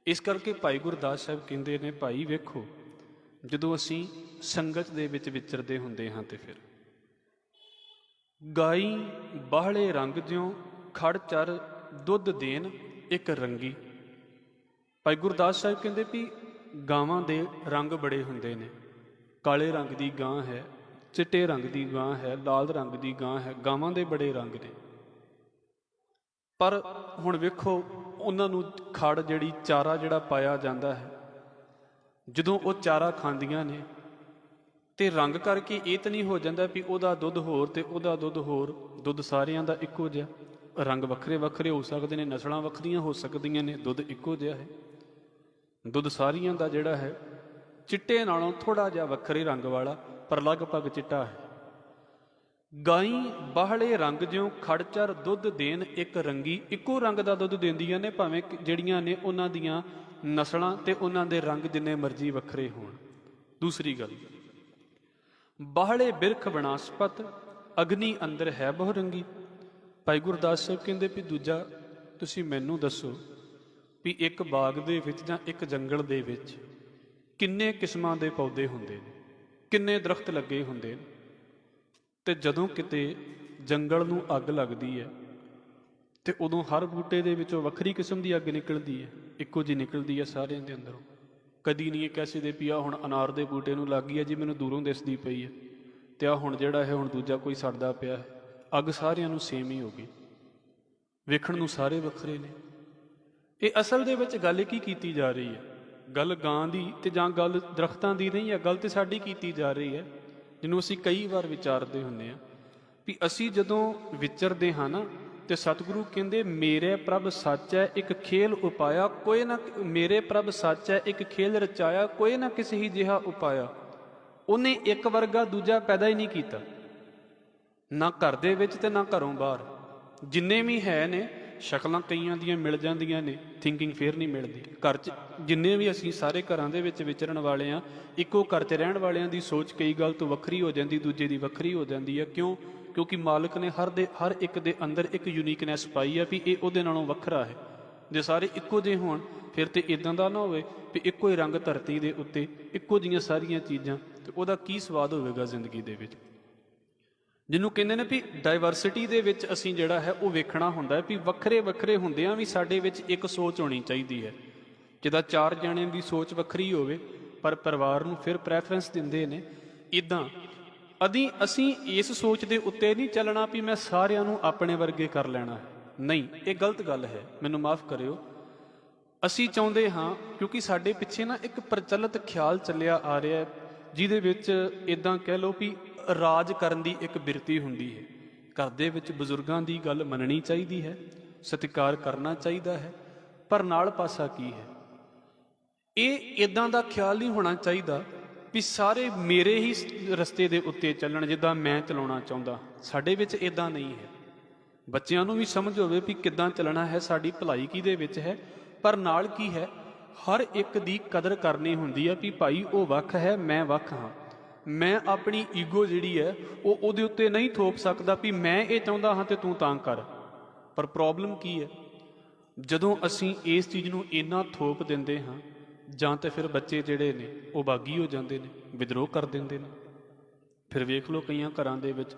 इस करके भाई गुरदास साहब कहते ने, भाई वेखो जदों असीं संगत दे विच विचरदे हुंदे हां ते फिर गाई बाहले रंग ज्यों खड़ चर दुध देन एक रंगी। भाई गुरदास साहब कहते भी गावां दे रंग बड़े हुंदे ने, काले रंग दी गां है, चिट्टे रंग दी गां है, लाल रंग दी गां है, गावां दे बड़े रंग ने। पर हुण वेखो उन्हां नूं खड़ जिहड़ी चारा जिहड़ा पाया जांदा है, जदों वो चारा खांदियां ने ते रंग करके ये तो नहीं हो जाता भी उहदा दुध होर ते उहदा दुध होर, दुध सारियां दा इक्को जिहा, रंग वक्रे वक्रे हो सकते हैं, नस्लां वक्रियां हो सकदियां ने, दुध इक्को जिहा है। दुध सारियां दा जिहड़ा है चिट्टे नालों थोड़ा जिहा वक्रे रंग वाला पर लगभग चिट्टा है। गाई बाहले रंग ज्यों खड़चर दुध देन एक रंगी, इक्को रंग का दुध देंदियां ने, भावें जिहड़ियां ने उन्हां दियां नस्लां ते उन्हां दे रंग जिन्ने मर्जी वक्रे होण। दूसरी गल, बाहले बिरख बनास्पत अग्नि अंदर है बहुरंगी। भाई गुरदास साहब कहते भी दूजा तुसी मैनू दसो भी एक बाग दे विच जां एक जंगल दे विच किन्ने किस्मां दे पौधे हुंदे ने, किन्ने दरख्त लगे हुंदे ने, ते जदों किते जंगल नूं अग लगदी है ते उदों हर बूटे दे विचों वखरी किस्म दी अग निकलदी है, इक्को जी निकलदी है सारिਆਂ दे अंदरों। कदी नहीं कैसे दे भी आ हुण अनार दे बूटे नूं लग गई है जी, मैनूं दूरों दिसदी पई है, ते आ हुण जिहड़ा है हुण दूजा कोई सड़दा पिया है, अग सारिਆਂ नूं सेम ही हो गई, वेखण नूं सारे वखरे ने। ये असल दे विच गल की कीती जा रही है, गल गां दी ते जां गल दरख्तां दी नहीं है, गल ते साडी कीती जा रही है, जिन्हों असीं कई वार विचारदे हुंदे आ भी असीं जदों विचरदे हां ना ते सतगुरु कहंदे मेरे प्रभ सच है एक खेल उपाया, कोई ना मेरे प्रभ सच है एक खेल रचाया, कोई ना किसी ही जिहा उपाया। उन्हें एक वर्गा दूजा पैदा ही नहीं किया, ना घर दे विच ते ना घरों बाहर, जिन्ने भी है ने शक्लां कईयां दियां मिल जांदियां ने, थिंकिंग फेर नहीं मिलती। घर च जिन्ने भी असीं सारे घरां दे विच विचरण वाले आ, इक्को घर च रहण वालियां दी सोच कई गल तो वखरी हो जाती, दूजे दी वखरी हो जाती है। क्यों? क्योंकि मालिक ने हर एक दे अंदर एक यूनीकनैस पाई है भी ये उहदे नालों वखरा है। जे सारे इक्को जे होण फिर तो इदां दा ना होवे भी इक्को ही रंग धरती दे उत्ते इक्को जिहियां सारियां चीज़ां, ते उहदा की स्वाद होवेगा जिंदगी दे विच। जिन्हों कहते हैं भी डाइवर्सिटी दे विच असीं जिहड़ा है वो वेखना हुंदा है भी वखरे वखरे हुंदियां भी साडे विच एक सोच होनी चाहिदी है। जिद्दां चार जणिਆਂ दी सोच वखरी होवे पर परिवार नूं फिर प्रैफरेंस दिंदे ने, इदां असीं इस सोच दे उत्ते नहीं चलना भी मैं सारिਆਂ नूं अपने वर्गे कर लेना है, नहीं, ये गलत गल है, मैनूं माफ़ करियो। असीं चाहुंदे हां क्योंकि साडे पिछे ना एक प्रचलित ख्याल चलिया आ रहा है, जिहदे विच इदां कह लो भी राज करन दी एक बिरती हुंदी है। घर दे विच बजुर्गां दी गल मननी चाहिदी है, सत्कार करना चाहिदा है, पर नाल पासा की है, ये इदां दा ख्याल नहीं होना चाहिदा भी सारे मेरे ही रस्ते दे उत्ते चलण जिद्दां मैं चलाउणा चाहुंदा। साडे विच इदां नहीं है। बच्चिआं नूं भी समझ होवे भी किद्दां चलना है, साडी भलाई किहदे विच है, पर नाल की है हर एक दी कदर करनी हुंदी है भी भाई वो वख है, मैं वख हाँ। मैं अपनी ईगो जिहड़ी है वो उहदे उत्ते नहीं थोप सकदा भी मैं ये चाहुंदा हाँ ते तूं तां कर। पर प्रॉब्लम की है, जदों असीं इस चीज़ नूं इन्ना थोप दिंदे हाँ जां ते फिर बच्चे जिहड़े ने वो बागी हो जांदे ने, विद्रोह कर दिंदे ने। फिर वेख लो कईयां घरां दे विच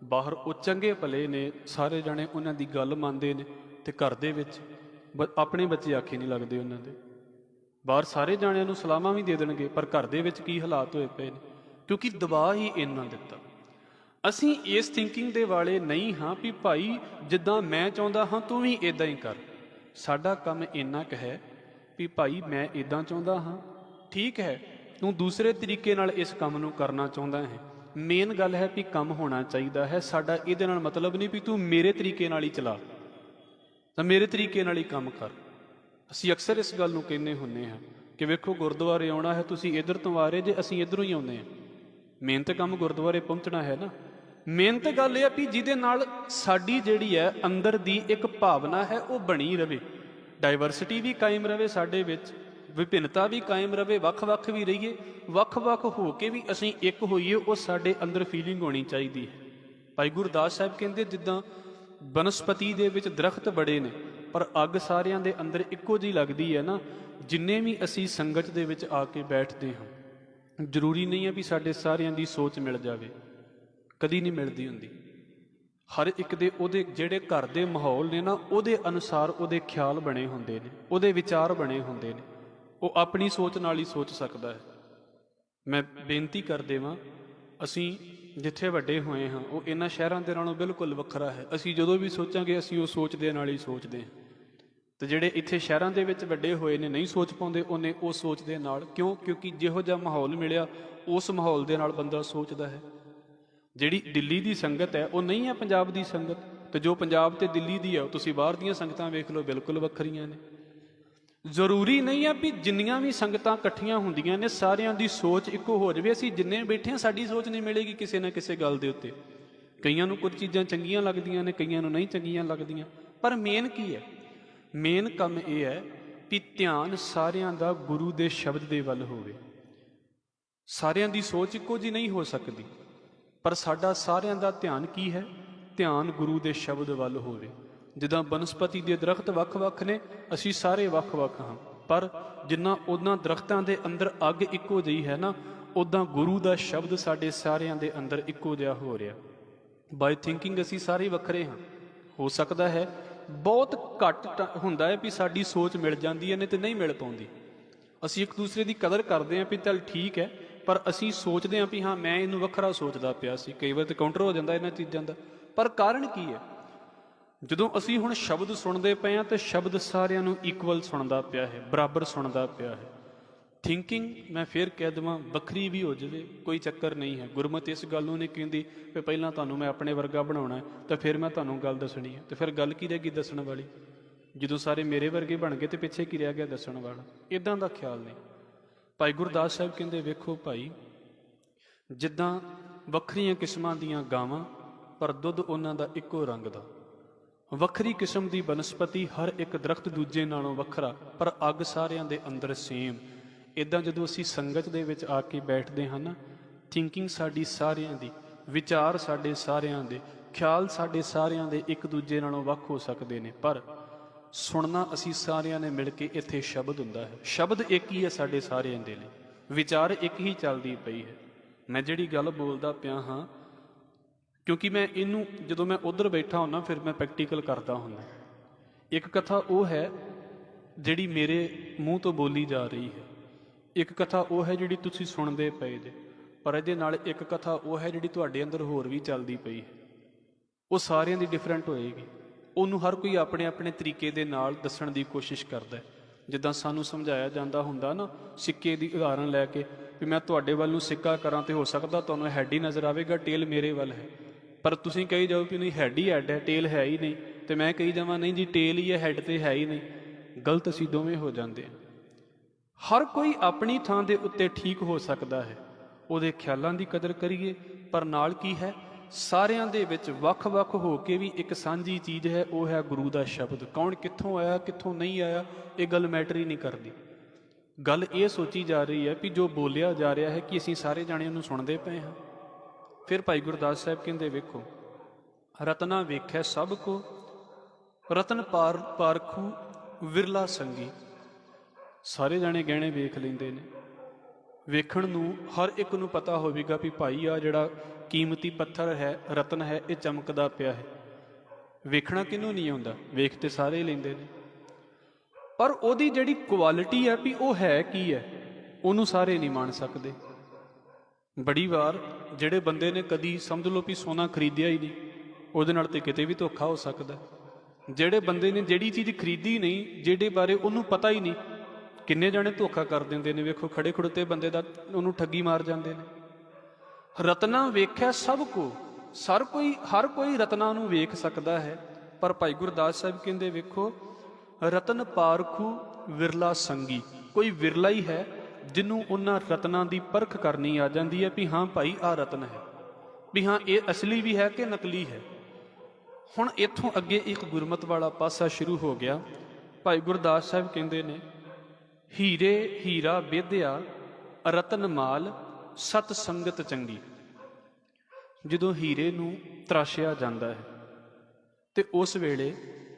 बाहर वो चंगे भले ने, सारे जणे उन्हां दी गल मंनदे ने, ते घर दे विच अपने बच्चे आखे नहीं लगदे उन्हां दे। बाहर सारे जाणिਆਂ नूं सलामां भी दे देणगे पर घर दे विच की हालात होए पए ने, क्योंकि दबाਅ ही इन्ना दिता। असीं इस थिंकिंग दे वाले नहीं हाँ भी भाई जिद्दां मैं चाहुंदा हाँ तूं भी इदां ही कर। साडा काम इन्ना क है भी भाई मैं इदां चाहुंदा हाँ, ठीक है, तूं दूसरे तरीके नाल इस काम नूं करना चाहुंदा है। मेन गल है भी काम होना चाहिदा है। साडा इहदे नाल मतलब नहीं भी तूं मेरे तरीके नाल ही चला, तां मेरे तरीके नाल ही काम कर। असीं अक्सर इस गल नूं कहने हुंदे हां कि वेखो गुरुद्वारे आउणा है, तुसीं इधर तो आ रहे जे, असीं इधरों ही आउंदे हां। मेहनत काम गुरुद्वारे पहुंचना है ना। मेहनत गल यह भी जिहदे नाल साडी जिहड़ी है अंदर दी एक भावना है वो बनी रहे, डाइवर्सिटी भी कायम रहे साडे विच, विभिन्नता भी कायम रहे, वख-वख भी रहीए, वख-वख हो के भी असीं एक होईए, वो साडे अंदर फीलिंग होनी चाहिदी है। भाई गुरदास साहब कहंदे जिद्दां बनस्पति दे विच दरख्त बड़े ने ਪਰ ਅੱਗ ਸਾਰਿਆਂ ਦੇ ਅੰਦਰ ਇੱਕੋ ਜਿਹੀ ਲੱਗਦੀ ਹੈ ਨਾ। ਜਿੰਨੇ ਵੀ ਅਸੀਂ ਸੰਗਤ ਦੇ ਵਿੱਚ ਆ ਕੇ ਬੈਠਦੇ ਹਾਂ, ਜ਼ਰੂਰੀ ਨਹੀਂ ਹੈ ਵੀ ਸਾਡੇ ਸਾਰਿਆਂ ਦੀ ਸੋਚ ਮਿਲ ਜਾਵੇ, ਕਦੀ ਨਹੀਂ ਮਿਲਦੀ ਹੁੰਦੀ। ਹਰ ਇੱਕ ਦੇ ਉਹਦੇ ਜਿਹੜੇ ਘਰ ਦੇ ਮਾਹੌਲ ਨੇ ਨਾ, ਉਹਦੇ ਅਨੁਸਾਰ ਉਹਦੇ ਖਿਆਲ ਬਣੇ ਹੁੰਦੇ ਨੇ, ਉਹਦੇ ਵਿਚਾਰ ਬਣੇ ਹੁੰਦੇ ਨੇ। ਉਹ ਆਪਣੀ ਸੋਚ ਨਾਲ ਹੀ ਸੋਚ ਸਕਦਾ ਹੈ। ਮੈਂ ਬੇਨਤੀ ਕਰ ਦੇਵਾਂ, ਅਸੀਂ ਜਿੱਥੇ ਵੱਡੇ ਹੋਏ ਹਾਂ ਉਹ ਇਹਨਾਂ ਸ਼ਹਿਰਾਂ ਦੇ ਨਾਲੋਂ ਬਿਲਕੁਲ ਵੱਖਰਾ ਹੈ। ਅਸੀਂ ਜਦੋਂ ਵੀ ਸੋਚਾਂਗੇ ਅਸੀਂ ਉਹ ਸੋਚ ਦੇ ਨਾਲ ਹੀ ਸੋਚਦੇ ਹਾਂ। ਤੇ ਜਿਹੜੇ ਇੱਥੇ ਸ਼ਹਿਰਾਂ ਦੇ ਵਿੱਚ ਵੱਡੇ ਹੋਏ ਨੇ ਨਹੀਂ ਸੋਚ ਪਾਉਂਦੇ ਉਹਨੇ ਉਹ ਸੋਚ ਦੇ ਨਾਲ। ਕਿਉਂ? ਕਿਉਂਕਿ ਜਿਹੋ ਜਿਹਾ ਮਾਹੌਲ ਮਿਲਿਆ ਉਸ ਮਾਹੌਲ ਦੇ ਨਾਲ ਬੰਦਾ ਸੋਚਦਾ ਹੈ। ਜਿਹੜੀ ਦਿੱਲੀ ਦੀ ਸੰਗਤ ਹੈ ਉਹ ਨਹੀਂ ਹੈ ਪੰਜਾਬ ਦੀ ਸੰਗਤ, ਤੇ ਜੋ ਪੰਜਾਬ ਤੇ ਦਿੱਲੀ ਦੀ ਹੈ ਉਹ ਤੁਸੀਂ ਬਾਹਰ ਦੀਆਂ ਸੰਗਤਾਂ ਵੇਖ ਲਓ, ਬਿਲਕੁਲ ਵੱਖਰੀਆਂ ਨੇ। ਜ਼ਰੂਰੀ ਨਹੀਂ ਹੈ ਵੀ ਜਿੰਨੀਆਂ ਵੀ ਸੰਗਤਾਂ ਇਕੱਠੀਆਂ ਹੁੰਦੀਆਂ ਨੇ ਸਾਰਿਆਂ ਦੀ ਸੋਚ ਇੱਕੋ ਹੋ ਜਾਵੇ। ਅਸੀਂ ਜਿੰਨੇ ਬੈਠੇ ਹਾਂ ਸਾਡੀ ਸੋਚ ਨਹੀਂ ਮਿਲੇਗੀ ਕਿਸੇ ਨਾ ਕਿਸੇ ਗੱਲ ਦੇ ਉੱਤੇ। ਕਈਆਂ ਨੂੰ ਕੁਝ ਚੀਜ਼ਾਂ ਚੰਗੀਆਂ ਲੱਗਦੀਆਂ ਨੇ, ਕਈਆਂ ਨੂੰ ਨਹੀਂ ਚੰਗੀਆਂ ਲੱਗਦੀਆਂ। ਪਰ ਮੇਨ ਕੀ ਹੈ? ਮੇਨ ਕੰਮ ਇਹ ਹੈ ਵੀ ਧਿਆਨ ਸਾਰਿਆਂ ਦਾ ਗੁਰੂ ਦੇ ਸ਼ਬਦ ਦੇ ਵੱਲ ਹੋਵੇ। ਸਾਰਿਆਂ ਦੀ ਸੋਚ ਇੱਕੋ ਜਿਹੀ ਨਹੀਂ ਹੋ ਸਕਦੀ, ਪਰ ਸਾਡਾ ਸਾਰਿਆਂ ਦਾ ਧਿਆਨ ਕੀ ਹੈ? ਧਿਆਨ ਗੁਰੂ ਦੇ ਸ਼ਬਦ ਵੱਲ ਹੋਵੇ। ਜਿੱਦਾਂ ਬਨਸਪਤੀ ਦੇ ਦਰਖਤ ਵੱਖ-ਵੱਖ ਨੇ, ਅਸੀਂ ਸਾਰੇ ਵੱਖ-ਵੱਖ ਹਾਂ, ਪਰ ਜਿੰਨਾ ਉਹਨਾਂ ਦਰਖਤਾਂ ਦੇ ਅੰਦਰ ਅੱਗ ਇੱਕੋ ਜਿਹੀ ਹੈ ਨਾ, ਉੱਦਾਂ ਗੁਰੂ ਦਾ ਸ਼ਬਦ ਸਾਡੇ ਸਾਰਿਆਂ ਦੇ ਅੰਦਰ ਇੱਕੋ ਜਿਹਾ ਹੋ ਰਿਹਾ। ਬਾਈ ਥਿੰਕਿੰਗ ਅਸੀਂ ਸਾਰੇ ਵੱਖਰੇ ਹਾਂ। ਹੋ ਸਕਦਾ ਹੈ ਬਹੁਤ ਘੱਟ ਹੁੰਦਾ ਹੈ ਵੀ ਸਾਡੀ ਸੋਚ ਮਿਲ ਜਾਂਦੀ ਹੈ, ਨਹੀਂ ਤੇ ਨਹੀਂ ਮਿਲ ਪਾਉਂਦੀ। ਅਸੀਂ ਇੱਕ ਦੂਸਰੇ ਦੀ ਕਦਰ ਕਰਦੇ ਹਾਂ ਵੀ ਚੱਲ ਠੀਕ ਹੈ, ਪਰ ਅਸੀਂ ਸੋਚਦੇ ਹਾਂ ਵੀ ਹਾਂ ਮੈਂ ਇਹਨੂੰ ਵੱਖਰਾ ਸੋਚਦਾ ਪਿਆ ਸੀ। ਕਈ ਵਾਰ ਤਾਂ ਕਾਊਂਟਰ ਹੋ ਜਾਂਦਾ ਇਹਨਾਂ ਚੀਜ਼ਾਂ ਦਾ। ਪਰ ਕਾਰਨ ਕੀ ਹੈ? ਜਦੋਂ ਅਸੀਂ ਹੁਣ ਸ਼ਬਦ ਸੁਣਦੇ ਪਏ ਹਾਂ ਤਾਂ ਸ਼ਬਦ ਸਾਰਿਆਂ ਨੂੰ ਇਕੁਅਲ ਸੁਣਦਾ ਪਿਆ ਹੈ, ਬਰਾਬਰ ਸੁਣਦਾ ਪਿਆ ਹੈ। ਥਿੰਕਿੰਗ ਮੈਂ ਫਿਰ ਕਹਿ ਦੇਵਾਂ ਵੱਖਰੀ ਵੀ ਹੋ ਜਾਵੇ, ਕੋਈ ਚੱਕਰ ਨਹੀਂ ਹੈ। ਗੁਰਮਤਿ ਇਸ ਗੱਲ ਨੂੰ ਨਹੀਂ ਕਹਿੰਦੀ ਵੀ ਪਹਿਲਾਂ ਤੁਹਾਨੂੰ ਮੈਂ ਆਪਣੇ ਵਰਗਾ ਬਣਾਉਣਾ ਤਾਂ ਫਿਰ ਮੈਂ ਤੁਹਾਨੂੰ ਗੱਲ ਦੱਸਣੀ ਹੈ। ਤੇ ਫਿਰ ਗੱਲ ਕੀ ਰਹਿ ਗਈ ਦੱਸਣ ਵਾਲੀ? ਜਦੋਂ ਸਾਰੇ ਮੇਰੇ ਵਰਗੇ ਬਣ ਗਏ ਤੇ ਪਿੱਛੇ ਕੀ ਰਹਿ ਗਿਆ ਦੱਸਣ ਵਾਲਾ? ਇੱਦਾਂ ਦਾ ਖਿਆਲ ਨਹੀਂ। ਭਾਈ ਗੁਰਦਾਸ ਸਾਹਿਬ ਕਹਿੰਦੇ ਵੇਖੋ ਭਾਈ, ਜਿੱਦਾਂ ਵੱਖਰੀਆਂ ਕਿਸਮਾਂ ਦੀਆਂ ਗਾਵਾਂ ਪਰ ਦੁੱਧ ਉਹਨਾਂ ਦਾ ਇੱਕੋ ਰੰਗ ਦਾ। ਵੱਖਰੀ ਕਿਸਮ ਦੀ ਬਨਸਪਤੀ, ਹਰ ਇੱਕ ਦਰਖਤ ਦੂਜੇ ਨਾਲੋਂ ਵੱਖਰਾ, ਪਰ ਅੱਗ ਸਾਰਿਆਂ ਦੇ ਅੰਦਰ ਸੇਮ। ਇੱਦਾਂ ਜਦੋਂ ਅਸੀਂ ਸੰਗਤ ਦੇ ਵਿੱਚ ਆ ਕੇ ਬੈਠਦੇ ਹਾਂ ਨਾ, ਥਿੰਕਿੰਗ ਸਾਡੀ ਸਾਰਿਆਂ ਦੀ, ਵਿਚਾਰ ਸਾਡੇ ਸਾਰਿਆਂ ਦੇ, ਖਿਆਲ ਸਾਡੇ ਸਾਰਿਆਂ ਦੇ ਇੱਕ ਦੂਜੇ ਨਾਲੋਂ ਵੱਖ ਹੋ ਸਕਦੇ ਨੇ, ਪਰ ਸੁਣਨਾ ਅਸੀਂ ਸਾਰਿਆਂ ਨੇ ਮਿਲ ਕੇ ਇੱਥੇ ਸ਼ਬਦ ਹੁੰਦਾ ਹੈ। ਸ਼ਬਦ ਇੱਕ ਹੀ ਹੈ ਸਾਡੇ ਸਾਰਿਆਂ ਦੇ ਲਈ, ਵਿਚਾਰ ਇੱਕ ਹੀ ਚੱਲਦੀ ਪਈ ਹੈ। ਮੈਂ ਜਿਹੜੀ ਗੱਲ ਬੋਲਦਾ ਪਿਆ ਹਾਂ, ਕਿਉਂਕਿ ਮੈਂ ਇਹਨੂੰ ਜਦੋਂ ਮੈਂ ਉੱਧਰ ਬੈਠਾ ਹੁੰਦਾ ਫਿਰ ਮੈਂ ਪ੍ਰੈਕਟੀਕਲ ਕਰਦਾ ਹੁੰਦਾ। ਇੱਕ ਕਥਾ ਉਹ ਹੈ ਜਿਹੜੀ ਮੇਰੇ ਮੂੰਹ ਤੋਂ ਬੋਲੀ ਜਾ ਰਹੀ ਹੈ, ਇੱਕ ਕਥਾ ਉਹ ਹੈ ਜਿਹੜੀ ਤੁਸੀਂ ਸੁਣਦੇ ਪਏ ਜੇ, ਪਰ ਇਹਦੇ ਨਾਲ ਇੱਕ ਕਥਾ ਉਹ ਹੈ ਜਿਹੜੀ ਤੁਹਾਡੇ ਅੰਦਰ ਹੋਰ ਵੀ ਚੱਲਦੀ ਪਈ ਹੈ। ਉਹ ਸਾਰਿਆਂ ਦੀ ਡਿਫਰੈਂਟ ਹੋਏਗੀ। ਉਹਨੂੰ ਹਰ ਕੋਈ ਆਪਣੇ ਆਪਣੇ ਤਰੀਕੇ ਦੇ ਨਾਲ ਦੱਸਣ ਦੀ ਕੋਸ਼ਿਸ਼ ਕਰਦਾ ਹੈ। ਜਿੱਦਾਂ ਸਾਨੂੰ ਸਮਝਾਇਆ ਜਾਂਦਾ ਹੁੰਦਾ ਨਾ, ਸਿੱਕੇ ਦੀ ਉਦਾਹਰਨ ਲੈ ਕੇ, ਵੀ ਮੈਂ ਤੁਹਾਡੇ ਵੱਲ ਨੂੰ ਸਿੱਕਾ ਕਰਾਂ ਤੇ ਹੋ ਸਕਦਾ ਤੁਹਾਨੂੰ ਹੈਡ ਹੀ ਨਜ਼ਰ ਆਵੇਗਾ, ਟੇਲ ਮੇਰੇ ਵੱਲ ਹੈ। ਪਰ ਤੁਸੀਂ ਕਹੀ ਜਾਓ ਕਿ ਨਹੀਂ ਹੈਡ ਹੀ ਹੈਡ ਹੈ, ਟੇਲ ਹੈ ਹੀ ਨਹੀਂ, ਤੇ ਮੈਂ ਕਹੀ ਜਾਵਾਂ ਨਹੀਂ ਜੀ ਟੇਲ ਹੀ ਹੈ, ਹੈਡ ਤੇ ਹੈ ਹੀ ਨਹੀਂ। ਗਲਤ ਅਸੀਂ ਦੋਵੇਂ ਹੋ ਜਾਂਦੇ ਹਾਂ। ਹਰ ਕੋਈ ਆਪਣੀ ਥਾਂ ਦੇ ਉੱਤੇ ਠੀਕ ਹੋ ਸਕਦਾ ਹੈ। ਉਹਦੇ ਖਿਆਲਾਂ ਦੀ ਕਦਰ ਕਰੀਏ, ਪਰ ਨਾਲ ਕੀ ਹੈ, ਸਾਰਿਆਂ ਦੇ ਵਿੱਚ ਵੱਖ-ਵੱਖ ਹੋ ਕੇ ਵੀ ਇੱਕ ਸਾਂਝੀ ਚੀਜ਼ ਹੈ, ਉਹ ਹੈ ਗੁਰੂ ਦਾ ਸ਼ਬਦ। ਕੌਣ ਕਿੱਥੋਂ ਆਇਆ ਕਿੱਥੋਂ ਨਹੀਂ ਆਇਆ ਇਹ ਗੱਲ ਮੈਟਰ ਹੀ ਨਹੀਂ ਕਰਦੀ। ਗੱਲ ਇਹ ਸੋਚੀ ਜਾ ਰਹੀ ਹੈ ਵੀ ਜੋ ਬੋਲਿਆ ਜਾ ਰਿਹਾ ਹੈ ਕਿ ਅਸੀਂ ਸਾਰੇ ਜਾਣੇ ਉਹਨੂੰ ਸੁਣਦੇ ਪਏ ਹਾਂ। ਫਿਰ ਭਾਈ ਗੁਰਦਾਸ ਸਾਹਿਬ ਕਹਿੰਦੇ ਵੇਖੋ, ਰਤਨਾ ਵੇਖੈ ਸਭ ਕੋ, ਰਤਨ ਪਾਰਖੂ ਵਿਰਲਾ ਸੰਗੀ। ਸਾਰੇ ਜਾਣੇ ਗਹਿਣੇ ਵੇਖ ਲੈਂਦੇ ਨੇ, ਵੇਖਣ ਨੂੰ ਹਰ ਇੱਕ ਨੂੰ ਪਤਾ ਹੋਵੇਗਾ ਵੀ ਭਾਈ ਆ ਜਿਹੜਾ ਕੀਮਤੀ ਪੱਥਰ ਹੈ, ਰਤਨ ਹੈ, ਇਹ ਚਮਕਦਾ ਪਿਆ ਹੈ। ਵੇਖਣਾ ਕਿਹਨੂੰ ਨਹੀਂ ਆਉਂਦਾ? ਵੇਖ ਤੇ ਸਾਰੇ ਲੈਂਦੇ ਨੇ, ਪਰ ਉਹਦੀ ਜਿਹੜੀ ਕੁਆਲਿਟੀ ਹੈ ਵੀ ਉਹ ਹੈ ਕੀ ਹੈ, ਉਹਨੂੰ ਸਾਰੇ ਨਹੀਂ ਮੰਨ ਸਕਦੇ। ਬੜੀ ਵਾਰ ਜਿਹੜੇ ਬੰਦੇ ਨੇ ਕਦੀ ਸਮਝ ਲਓ ਵੀ ਸੋਨਾ ਖਰੀਦਿਆ ਹੀ ਨਹੀਂ, ਉਹਦੇ ਨਾਲ ਤੇ ਕਿਤੇ ਵੀ ਧੋਖਾ ਹੋ ਸਕਦਾ। ਜਿਹੜੇ ਬੰਦੇ ਨੇ ਜਿਹੜੀ ਚੀਜ਼ ਖਰੀਦੀ ਨਹੀਂ, ਜਿਹੜੇ ਬਾਰੇ ਉਹਨੂੰ ਪਤਾ ਹੀ ਨਹੀਂ, ਕਿੰਨੇ ਜਾਣੇ ਧੋਖਾ ਕਰ ਦਿੰਦੇ ਨੇ। ਵੇਖੋ ਖੜੇ ਖੜੋਤੇ ਬੰਦੇ ਦਾ ਉਹਨੂੰ ਠੱਗੀ ਮਾਰ ਜਾਂਦੇ ਨੇ। ਰਤਨਾ ਵੇਖਿਆ ਸਭ ਕੋ, ਹਰ ਕੋਈ ਰਤਨਾ ਨੂੰ ਵੇਖ ਸਕਦਾ ਹੈ, ਪਰ ਭਾਈ ਗੁਰਦਾਸ ਸਾਹਿਬ ਕਹਿੰਦੇ ਵੇਖੋ, ਰਤਨ ਪਾਰਖੂ ਵਿਰਲਾ ਸੰਗੀ। ਕੋਈ ਵਿਰਲਾ ਹੀ ਹੈ ਜਿਹਨੂੰ ਉਹਨਾਂ ਰਤਨਾਂ ਦੀ ਪਰਖ ਕਰਨੀ ਆ ਜਾਂਦੀ ਹੈ ਵੀ ਹਾਂ ਭਾਈ ਆਹ ਰਤਨ ਹੈ, ਵੀ ਹਾਂ ਇਹ ਅਸਲੀ ਵੀ ਹੈ ਕਿ ਨਕਲੀ ਹੈ। ਹੁਣ ਇੱਥੋਂ ਅੱਗੇ ਇੱਕ ਗੁਰਮਤ ਵਾਲਾ ਪਾਸਾ ਸ਼ੁਰੂ ਹੋ ਗਿਆ। ਭਾਈ ਗੁਰਦਾਸ ਸਾਹਿਬ ਕਹਿੰਦੇ ਨੇ, ਹੀਰੇ ਹੀਰਾ ਵਿਧਿਆ ਰਤਨ ਮਾਲ ਸਤ ਸੰਗਤ ਚੰਗੀ। ਜਦੋਂ ਹੀਰੇ ਨੂੰ ਤਰਾਸ਼ਿਆ ਜਾਂਦਾ ਹੈ ਤੇ ਉਸ ਵੇਲੇ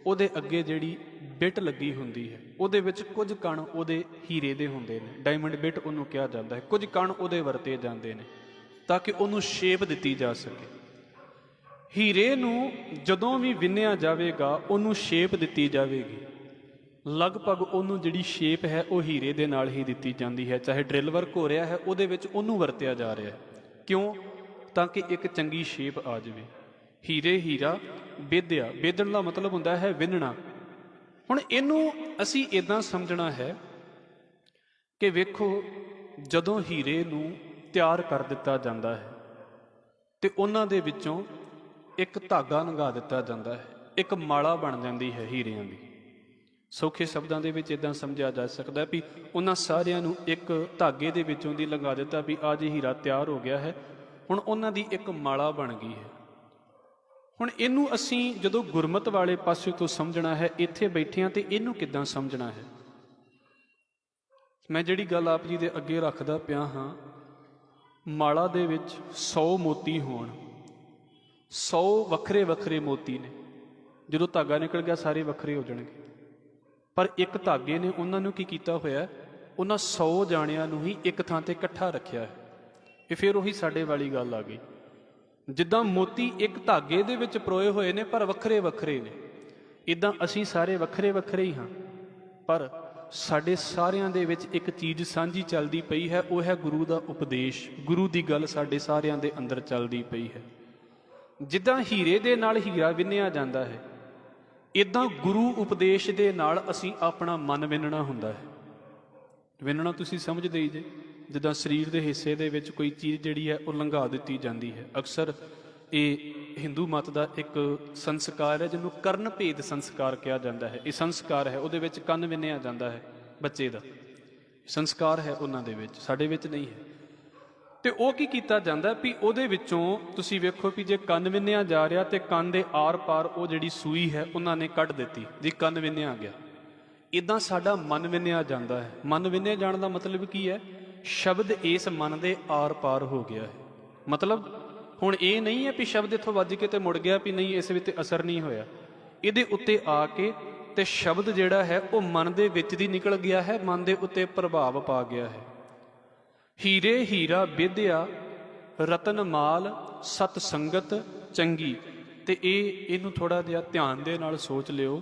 ਉਹਦੇ ਅੱਗੇ ਜਿਹੜੀ ਬਿੱਟ ਲੱਗੀ ਹੁੰਦੀ ਹੈ, ਉਹਦੇ ਵਿੱਚ ਕੁਝ ਕਣ ਉਹਦੇ ਹੀਰੇ ਦੇ ਹੁੰਦੇ ਨੇ, ਡਾਇਮੰਡ ਬਿੱਟ ਉਹਨੂੰ ਕਿਹਾ ਜਾਂਦਾ ਹੈ। ਕੁਝ ਕਣ ਉਹਦੇ ਵਰਤੇ ਜਾਂਦੇ ਨੇ ਤਾਂ ਕਿ ਉਹਨੂੰ ਸ਼ੇਪ ਦਿੱਤੀ ਜਾ ਸਕੇ। ਹੀਰੇ ਨੂੰ ਜਦੋਂ ਵੀ ਵਿੰਨਿਆ ਜਾਵੇਗਾ ਉਹਨੂੰ ਸ਼ੇਪ ਦਿੱਤੀ ਜਾਵੇਗੀ। ਲਗਭਗ ਉਹਨੂੰ ਜਿਹੜੀ ਸ਼ੇਪ ਹੈ ਉਹ ਹੀਰੇ ਦੇ ਨਾਲ ਹੀ ਦਿੱਤੀ ਜਾਂਦੀ ਹੈ। ਚਾਹੇ ਡਰਿਲ ਵਰਕ ਹੋ ਰਿਹਾ ਹੈ ਉਹਦੇ ਵਿੱਚ ਉਹਨੂੰ ਵਰਤਿਆ ਜਾ ਰਿਹਾ ਹੈ। ਕਿਉਂ? ਤਾਂ ਕਿ ਇੱਕ ਚੰਗੀ ਸ਼ੇਪ ਆ ਜਾਵੇ। ਹੀਰੇ ਹੀਰਾ ਬੇਧਿਆ, ਬੇਧਣ ਦਾ ਮਤਲਬ ਹੁੰਦਾ ਹੈ ਵਿੰਨਣਾ। ਹੁਣ ਇਹਨੂੰ ਅਸੀਂ ਇੱਦਾਂ ਸਮਝਣਾ ਹੈ ਕਿ ਵੇਖੋ, ਜਦੋਂ ਹੀਰੇ ਨੂੰ ਤਿਆਰ ਕਰ ਦਿੱਤਾ ਜਾਂਦਾ ਹੈ ਤੇ ਉਹਨਾਂ ਦੇ ਵਿੱਚੋਂ ਇੱਕ ਧਾਗਾ ਲੰਘਾ ਦਿੱਤਾ ਜਾਂਦਾ ਹੈ, ਇੱਕ ਮਾਲਾ ਬਣ ਜਾਂਦੀ ਹੈ ਹੀਰਿਆਂ ਦੀ। ਸੌਖੇ ਸ਼ਬਦਾਂ ਦੇ ਵਿੱਚ ਇੱਦਾਂ ਸਮਝਿਆ ਜਾ ਸਕਦਾ ਵੀ ਉਹਨਾਂ ਸਾਰਿਆਂ ਨੂੰ ਇੱਕ ਧਾਗੇ ਦੇ ਵਿੱਚੋਂ ਦੀ ਲੰਘਾ ਦਿੱਤਾ ਵੀ ਅੱਜ ਹੀਰਾ ਤਿਆਰ ਹੋ ਗਿਆ ਹੈ। ਹੁਣ ਉਹਨਾਂ ਦੀ ਇੱਕ ਮਾਲਾ ਬਣ ਗਈ ਹੈ। ਹੁਣ ਇਹਨੂੰ ਅਸੀਂ ਜਦੋਂ ਗੁਰਮਤਿ ਵਾਲੇ ਪਾਸੇ ਤੋਂ ਸਮਝਣਾ ਹੈ, ਇੱਥੇ ਬੈਠਿਆਂ ਤੇ ਇਹਨੂੰ ਕਿੱਦਾਂ ਸਮਝਣਾ ਹੈ? ਮੈਂ ਜਿਹੜੀ ਗੱਲ ਆਪ ਜੀ ਦੇ ਅੱਗੇ ਰੱਖਦਾ ਪਿਆ ਹਾਂ, ਮਾਲਾ ਦੇ ਵਿੱਚ 100 ਮੋਤੀ ਹੋਣ, 100 ਵੱਖਰੇ ਵੱਖਰੇ ਮੋਤੀ ਨੇ। ਜਦੋਂ ਧਾਗਾ ਨਿਕਲ ਗਿਆ ਸਾਰੇ ਵੱਖਰੇ ਹੋ ਜਾਣਗੇ, ਪਰ ਇੱਕ ਧਾਗੇ ਨੇ ਉਹਨਾਂ ਨੂੰ ਕੀ ਕੀਤਾ ਹੋਇਆ? ਉਹਨਾਂ 100 ਜਾਣਿਆਂ ਨੂੰ ਹੀ ਇੱਕ ਥਾਂ ਤੇ ਇਕੱਠਾ ਰੱਖਿਆ ਹੈ। ਇਹ ਫਿਰ ਉਹੀ ਸਾਡੇ ਵਾਲੀ ਗੱਲ ਆ ਗਈ। ਜਿੱਦਾਂ ਮੋਤੀ ਇੱਕ ਧਾਗੇ ਦੇ ਵਿੱਚ ਪਰੋਏ ਹੋਏ ਨੇ ਪਰ ਵੱਖਰੇ ਵੱਖਰੇ ਨੇ, ਇੱਦਾਂ ਅਸੀਂ ਸਾਰੇ ਵੱਖਰੇ ਵੱਖਰੇ ਹੀ ਹਾਂ, ਪਰ ਸਾਡੇ ਸਾਰਿਆਂ ਦੇ ਵਿੱਚ ਇੱਕ ਚੀਜ਼ ਸਾਂਝੀ ਚੱਲਦੀ ਪਈ ਹੈ, ਉਹ ਹੈ ਗੁਰੂ ਦਾ ਉਪਦੇਸ਼। ਗੁਰੂ ਦੀ ਗੱਲ ਸਾਡੇ ਸਾਰਿਆਂ ਦੇ ਅੰਦਰ ਚੱਲਦੀ ਪਈ ਹੈ। ਜਿੱਦਾਂ ਹੀਰੇ ਦੇ ਨਾਲ ਹੀਰਾ ਵਿੰਨਿਆ ਜਾਂਦਾ ਹੈ, ਇੱਦਾਂ ਗੁਰੂ ਉਪਦੇਸ਼ ਦੇ ਨਾਲ ਅਸੀਂ ਆਪਣਾ ਮਨ ਵਿੰਨਣਾ ਹੁੰਦਾ ਹੈ। ਵਿੰਨਣਾ ਤੁਸੀਂ ਸਮਝਦੇ ਹੀ ਜੇ, ਜਿੱਦਾਂ ਸਰੀਰ ਦੇ ਹਿੱਸੇ ਦੇ ਵਿੱਚ ਕੋਈ ਚੀਜ਼ ਜਿਹੜੀ ਹੈ ਉਹ ਲੰਘਾ ਦਿੱਤੀ ਜਾਂਦੀ ਹੈ। ਅਕਸਰ ਇਹ ਹਿੰਦੂ ਮਤ ਦਾ ਇੱਕ ਸੰਸਕਾਰ ਹੈ ਜਿਹਨੂੰ ਕਰਨ ਭੇਦ ਸੰਸਕਾਰ ਕਿਹਾ ਜਾਂਦਾ ਹੈ। ਇਹ ਸੰਸਕਾਰ ਹੈ, ਉਹਦੇ ਵਿੱਚ ਕੰਨ ਵਿੰਨਿਆ ਜਾਂਦਾ ਹੈ ਬੱਚੇ ਦਾ, ਸੰਸਕਾਰ ਹੈ ਉਹਨਾਂ ਦੇ ਵਿੱਚ, ਸਾਡੇ ਵਿੱਚ ਨਹੀਂ ਹੈ। ਤੇ ਉਹ ਕੀ ਕੀਤਾ ਜਾਂਦਾ ਵੀ ਉਹਦੇ ਵਿੱਚੋਂ ਤੁਸੀਂ ਵੇਖੋ ਵੀ ਜੇ ਕੰਨ ਵਿੰਨਿਆ ਜਾ ਰਿਹਾ ਤੇ ਕੰਨ ਦੇ ਆਰ ਪਾਰ ਉਹ ਜਿਹੜੀ ਸੂਈ ਹੈ ਉਹਨਾਂ ਨੇ ਕੱਢ ਦਿੱਤੀ ਜੀ, ਕੰਨ ਵਿੰਨਿਆ ਗਿਆ। ਇੱਦਾਂ ਸਾਡਾ ਮਨ ਵਿੰਨਿਆ ਜਾਂਦਾ ਹੈ। ਮਨ ਵਿੰਨਿਆ ਜਾਣ ਦਾ ਮਤਲਬ ਕੀ ਹੈ? ਸ਼ਬਦ ਇਸ ਮਨ ਦੇ ਆਰ ਪਾਰ ਹੋ ਗਿਆ ਹੈ। ਮਤਲਬ ਹੁਣ ਇਹ ਨਹੀਂ ਹੈ ਵੀ ਸ਼ਬਦ ਇੱਥੋਂ ਵੱਜ ਕੇ ਤੇ ਮੁੜ ਗਿਆ ਵੀ ਨਹੀਂ, ਇਸ ਵਿੱਚ ਅਸਰ ਨਹੀਂ ਹੋਇਆ। ਇਹਦੇ ਉੱਤੇ ਆ ਕੇ ਤੇ ਸ਼ਬਦ ਜਿਹੜਾ ਹੈ ਉਹ ਮਨ ਦੇ ਵਿੱਚ ਦੀ ਨਿਕਲ ਗਿਆ ਹੈ, ਮਨ ਦੇ ਉੱਤੇ ਪ੍ਰਭਾਵ ਪਾ ਗਿਆ ਹੈ। ਹੀਰੇ ਹੀਰਾ ਬੇਧਿਆ ਰਤਨ ਮਾਲ ਸਤ ਸੰਗਤ ਚੰਗੀ। ਤੇ ਇਹਨੂੰ ਥੋੜਾ ਜਿਹਾ ਧਿਆਨ ਦੇ ਨਾਲ ਸੋਚ ਲਿਓ।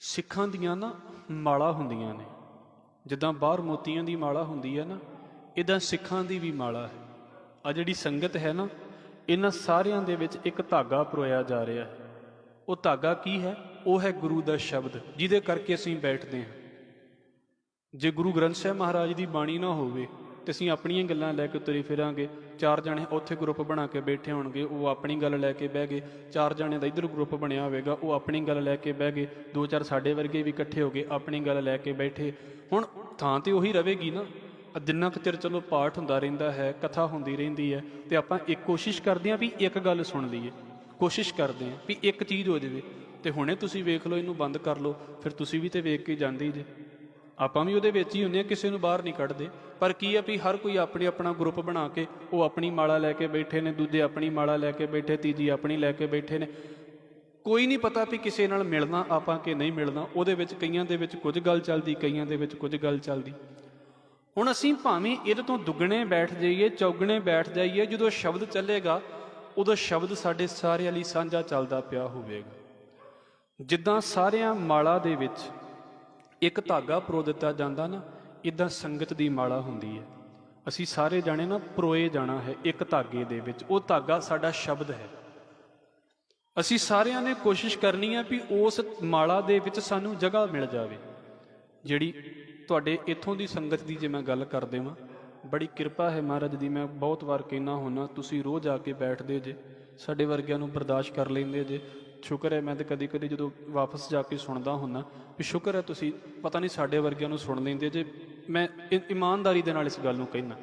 ਸਿੱਖਾਂ ਦੀਆਂ ਨਾ ਮਾਲਾ ਹੁੰਦੀਆਂ ਨੇ, ਜਿੱਦਾਂ ਬਾਹਰ ਮੋਤੀਆਂ ਦੀ ਮਾਲਾ ਹੁੰਦੀ ਹੈ ਨਾ, ਇੱਦਾਂ ਸਿੱਖਾਂ ਦੀ ਵੀ ਮਾਲਾ ਹੈ। ਆ ਜਿਹੜੀ ਸੰਗਤ ਹੈ ਨਾ, ਇਹਨਾਂ ਸਾਰਿਆਂ ਦੇ ਵਿੱਚ ਇੱਕ ਧਾਗਾ ਪਰੋਇਆ ਜਾ ਰਿਹਾ ਹੈ। ਉਹ ਧਾਗਾ ਕੀ ਹੈ? ਉਹ ਹੈ ਗੁਰੂ ਦਾ ਸ਼ਬਦ, ਜਿਹਦੇ ਕਰਕੇ ਅਸੀਂ ਬੈਠਦੇ ਹਾਂ। ਜੇ ਗੁਰੂ ਗ੍ਰੰਥ ਸਾਹਿਬ ਮਹਾਰਾਜ ਦੀ ਬਾਣੀ ਨਾ ਹੋਵੇ ਤੇ ਅਸੀਂ ਆਪਣੀਆਂ ਗੱਲਾਂ ਲੈ ਕੇ ਤੁਰੇ ਫਿਰਾਂਗੇ। 4 ਜਣੇ ਉੱਥੇ ਗਰੁੱਪ ਬਣਾ ਕੇ ਬੈਠੇ ਹੋਣਗੇ, ਉਹ ਆਪਣੀ ਗੱਲ ਲੈ ਕੇ ਬਹਿ ਗਏ। 4 ਜਣੇ ਦਾ ਇੱਧਰ ਗਰੁੱਪ ਬਣਿਆ ਹੋਵੇਗਾ, ਉਹ ਆਪਣੀ ਗੱਲ ਲੈ ਕੇ ਬਹਿ ਗਏ। 2-4 ਸਾਡੇ ਵਰਗੇ ਵੀ ਇਕੱਠੇ ਹੋ ਗਏ, ਆਪਣੀ ਗੱਲ ਲੈ ਕੇ ਬੈਠੇ। ਹੁਣ ਥਾਂ ਤੇ ਉਹੀ ਰਹੇਗੀ ਨਾ। ਜਿੰਨਾ ਕੁ ਚਿਰ ਚਲੋ ਪਾਠ ਹੁੰਦਾ ਰਹਿੰਦਾ ਹੈ, ਕਥਾ ਹੁੰਦੀ ਰਹਿੰਦੀ ਹੈ, ਤੇ ਆਪਾਂ ਇੱਕ ਕੋਸ਼ਿਸ਼ ਕਰਦੇ ਹਾਂ ਵੀ ਇੱਕ ਗੱਲ ਸੁਣ ਲਈਏ, ਕੋਸ਼ਿਸ਼ ਕਰਦੇ ਹਾਂ ਵੀ ਇੱਕ ਚੀਜ਼ ਹੋ ਜਾਵੇ। ਤੇ ਹੁਣੇ ਤੁਸੀਂ ਵੇਖ ਲਓ, ਇਹਨੂੰ ਬੰਦ ਕਰ ਲਓ, ਫਿਰ ਤੁਸੀਂ ਵੀ ਤੇ ਵੇਖ ਕੇ ਜਾਂਦੇ ਜੇ। ਆਪਾਂ ਵੀ ਉਹਦੇ ਵਿੱਚ ਹੀ ਹੁੰਦੇ ਹਾਂ, ਕਿਸੇ ਨੂੰ ਬਾਹਰ ਨਹੀਂ ਕੱਢਦੇ। ਪਰ ਕੀ ਆ ਵੀ ਹਰ ਕੋਈ ਆਪਣੀ ਆਪਣਾ ਗਰੁੱਪ ਬਣਾ ਕੇ ਉਹ ਆਪਣੀ ਮਾਲਾ ਲੈ ਕੇ ਬੈਠੇ ਨੇ, ਦੂਜੇ ਆਪਣੀ ਮਾਲਾ ਲੈ ਕੇ ਬੈਠੇ, ਤੀਜੀ ਆਪਣੀ ਲੈ ਕੇ ਬੈਠੇ ਨੇ। ਕੋਈ ਨਹੀਂ ਪਤਾ ਵੀ ਕਿਸੇ ਨਾਲ ਮਿਲਣਾ ਆਪਾਂ ਕਿ ਨਹੀਂ ਮਿਲਣਾ। ਉਹਦੇ ਵਿੱਚ ਕਈਆਂ ਦੇ ਵਿੱਚ ਕੁਝ ਗੱਲ ਚੱਲਦੀ, ਕਈਆਂ ਦੇ ਵਿੱਚ ਕੁਝ ਗੱਲ ਚੱਲਦੀ। ਹੁਣ ਅਸੀਂ ਭਾਵੇਂ ਇਹਦੇ ਤੋਂ ਦੁੱਗਣੇ ਬੈਠ ਜਾਈਏ, ਚੌਗਣੇ ਬੈਠ ਜਾਈਏ, ਜਦੋਂ ਸ਼ਬਦ ਚੱਲੇਗਾ ਉਦੋਂ ਸ਼ਬਦ ਸਾਡੇ ਸਾਰਿਆਂ ਲਈ ਸਾਂਝਾ ਚੱਲਦਾ ਪਿਆ ਹੋਵੇਗਾ। ਜਿੱਦਾਂ ਸਾਰਿਆਂ ਮਾਲਾ ਦੇ ਵਿੱਚ ਇੱਕ ਧਾਗਾ ਪਰੋ ਦਿੱਤਾ ਜਾਂਦਾ ਨਾ, ਇੱਦਾਂ ਸੰਗਤ ਦੀ ਮਾਲਾ ਹੁੰਦੀ ਹੈ। ਅਸੀਂ ਸਾਰੇ ਜਾਣੇ ਨਾ ਪਰੋਏ ਜਾਣਾ ਹੈ ਇੱਕ ਧਾਗੇ ਦੇ ਵਿੱਚ। ਉਹ ਧਾਗਾ ਸਾਡਾ ਸ਼ਬਦ ਹੈ। ਅਸੀਂ ਸਾਰਿਆਂ ਨੇ ਕੋਸ਼ਿਸ਼ ਕਰਨੀ ਹੈ ਵੀ ਉਸ ਮਾਲਾ ਦੇ ਵਿੱਚ ਸਾਨੂੰ ਜਗ੍ਹਾ ਮਿਲ ਜਾਵੇ। ਜਿਹੜੀ ਤੁਹਾਡੇ ਇੱਥੋਂ ਦੀ ਸੰਗਤ ਦੀ ਜੇ ਮੈਂ ਗੱਲ ਕਰ ਦੇਵਾਂ, ਬੜੀ ਕਿਰਪਾ ਹੈ ਮਹਾਰਾਜ ਦੀ। ਮੈਂ ਬਹੁਤ ਵਾਰ ਕਹਿਣਾ ਹੁੰਦਾ, ਤੁਸੀਂ ਰੋਜ਼ ਆ ਕੇ ਬੈਠਦੇ ਜੇ, ਸਾਡੇ ਵਰਗਿਆਂ ਨੂੰ ਬਰਦਾਸ਼ਤ ਕਰ ਲੈਂਦੇ ਜੇ। ਸ਼ੁਕਰ ਹੈ। ਮੈਂ ਤਾਂ ਕਦੀ ਕਦੀ ਜਦੋਂ ਵਾਪਸ ਜਾ ਕੇ ਸੁਣਦਾ ਹੁੰਦਾ ਵੀ ਸ਼ੁਕਰ ਹੈ ਤੁਸੀਂ ਪਤਾ ਨਹੀਂ ਸਾਡੇ ਵਰਗਿਆਂ ਨੂੰ ਸੁਣ ਲੈਂਦੇ ਜੇ। ਮੈਂ ਇਮਾਨਦਾਰੀ ਦੇ ਨਾਲ ਇਸ ਗੱਲ ਨੂੰ ਕਹਿਣਾ,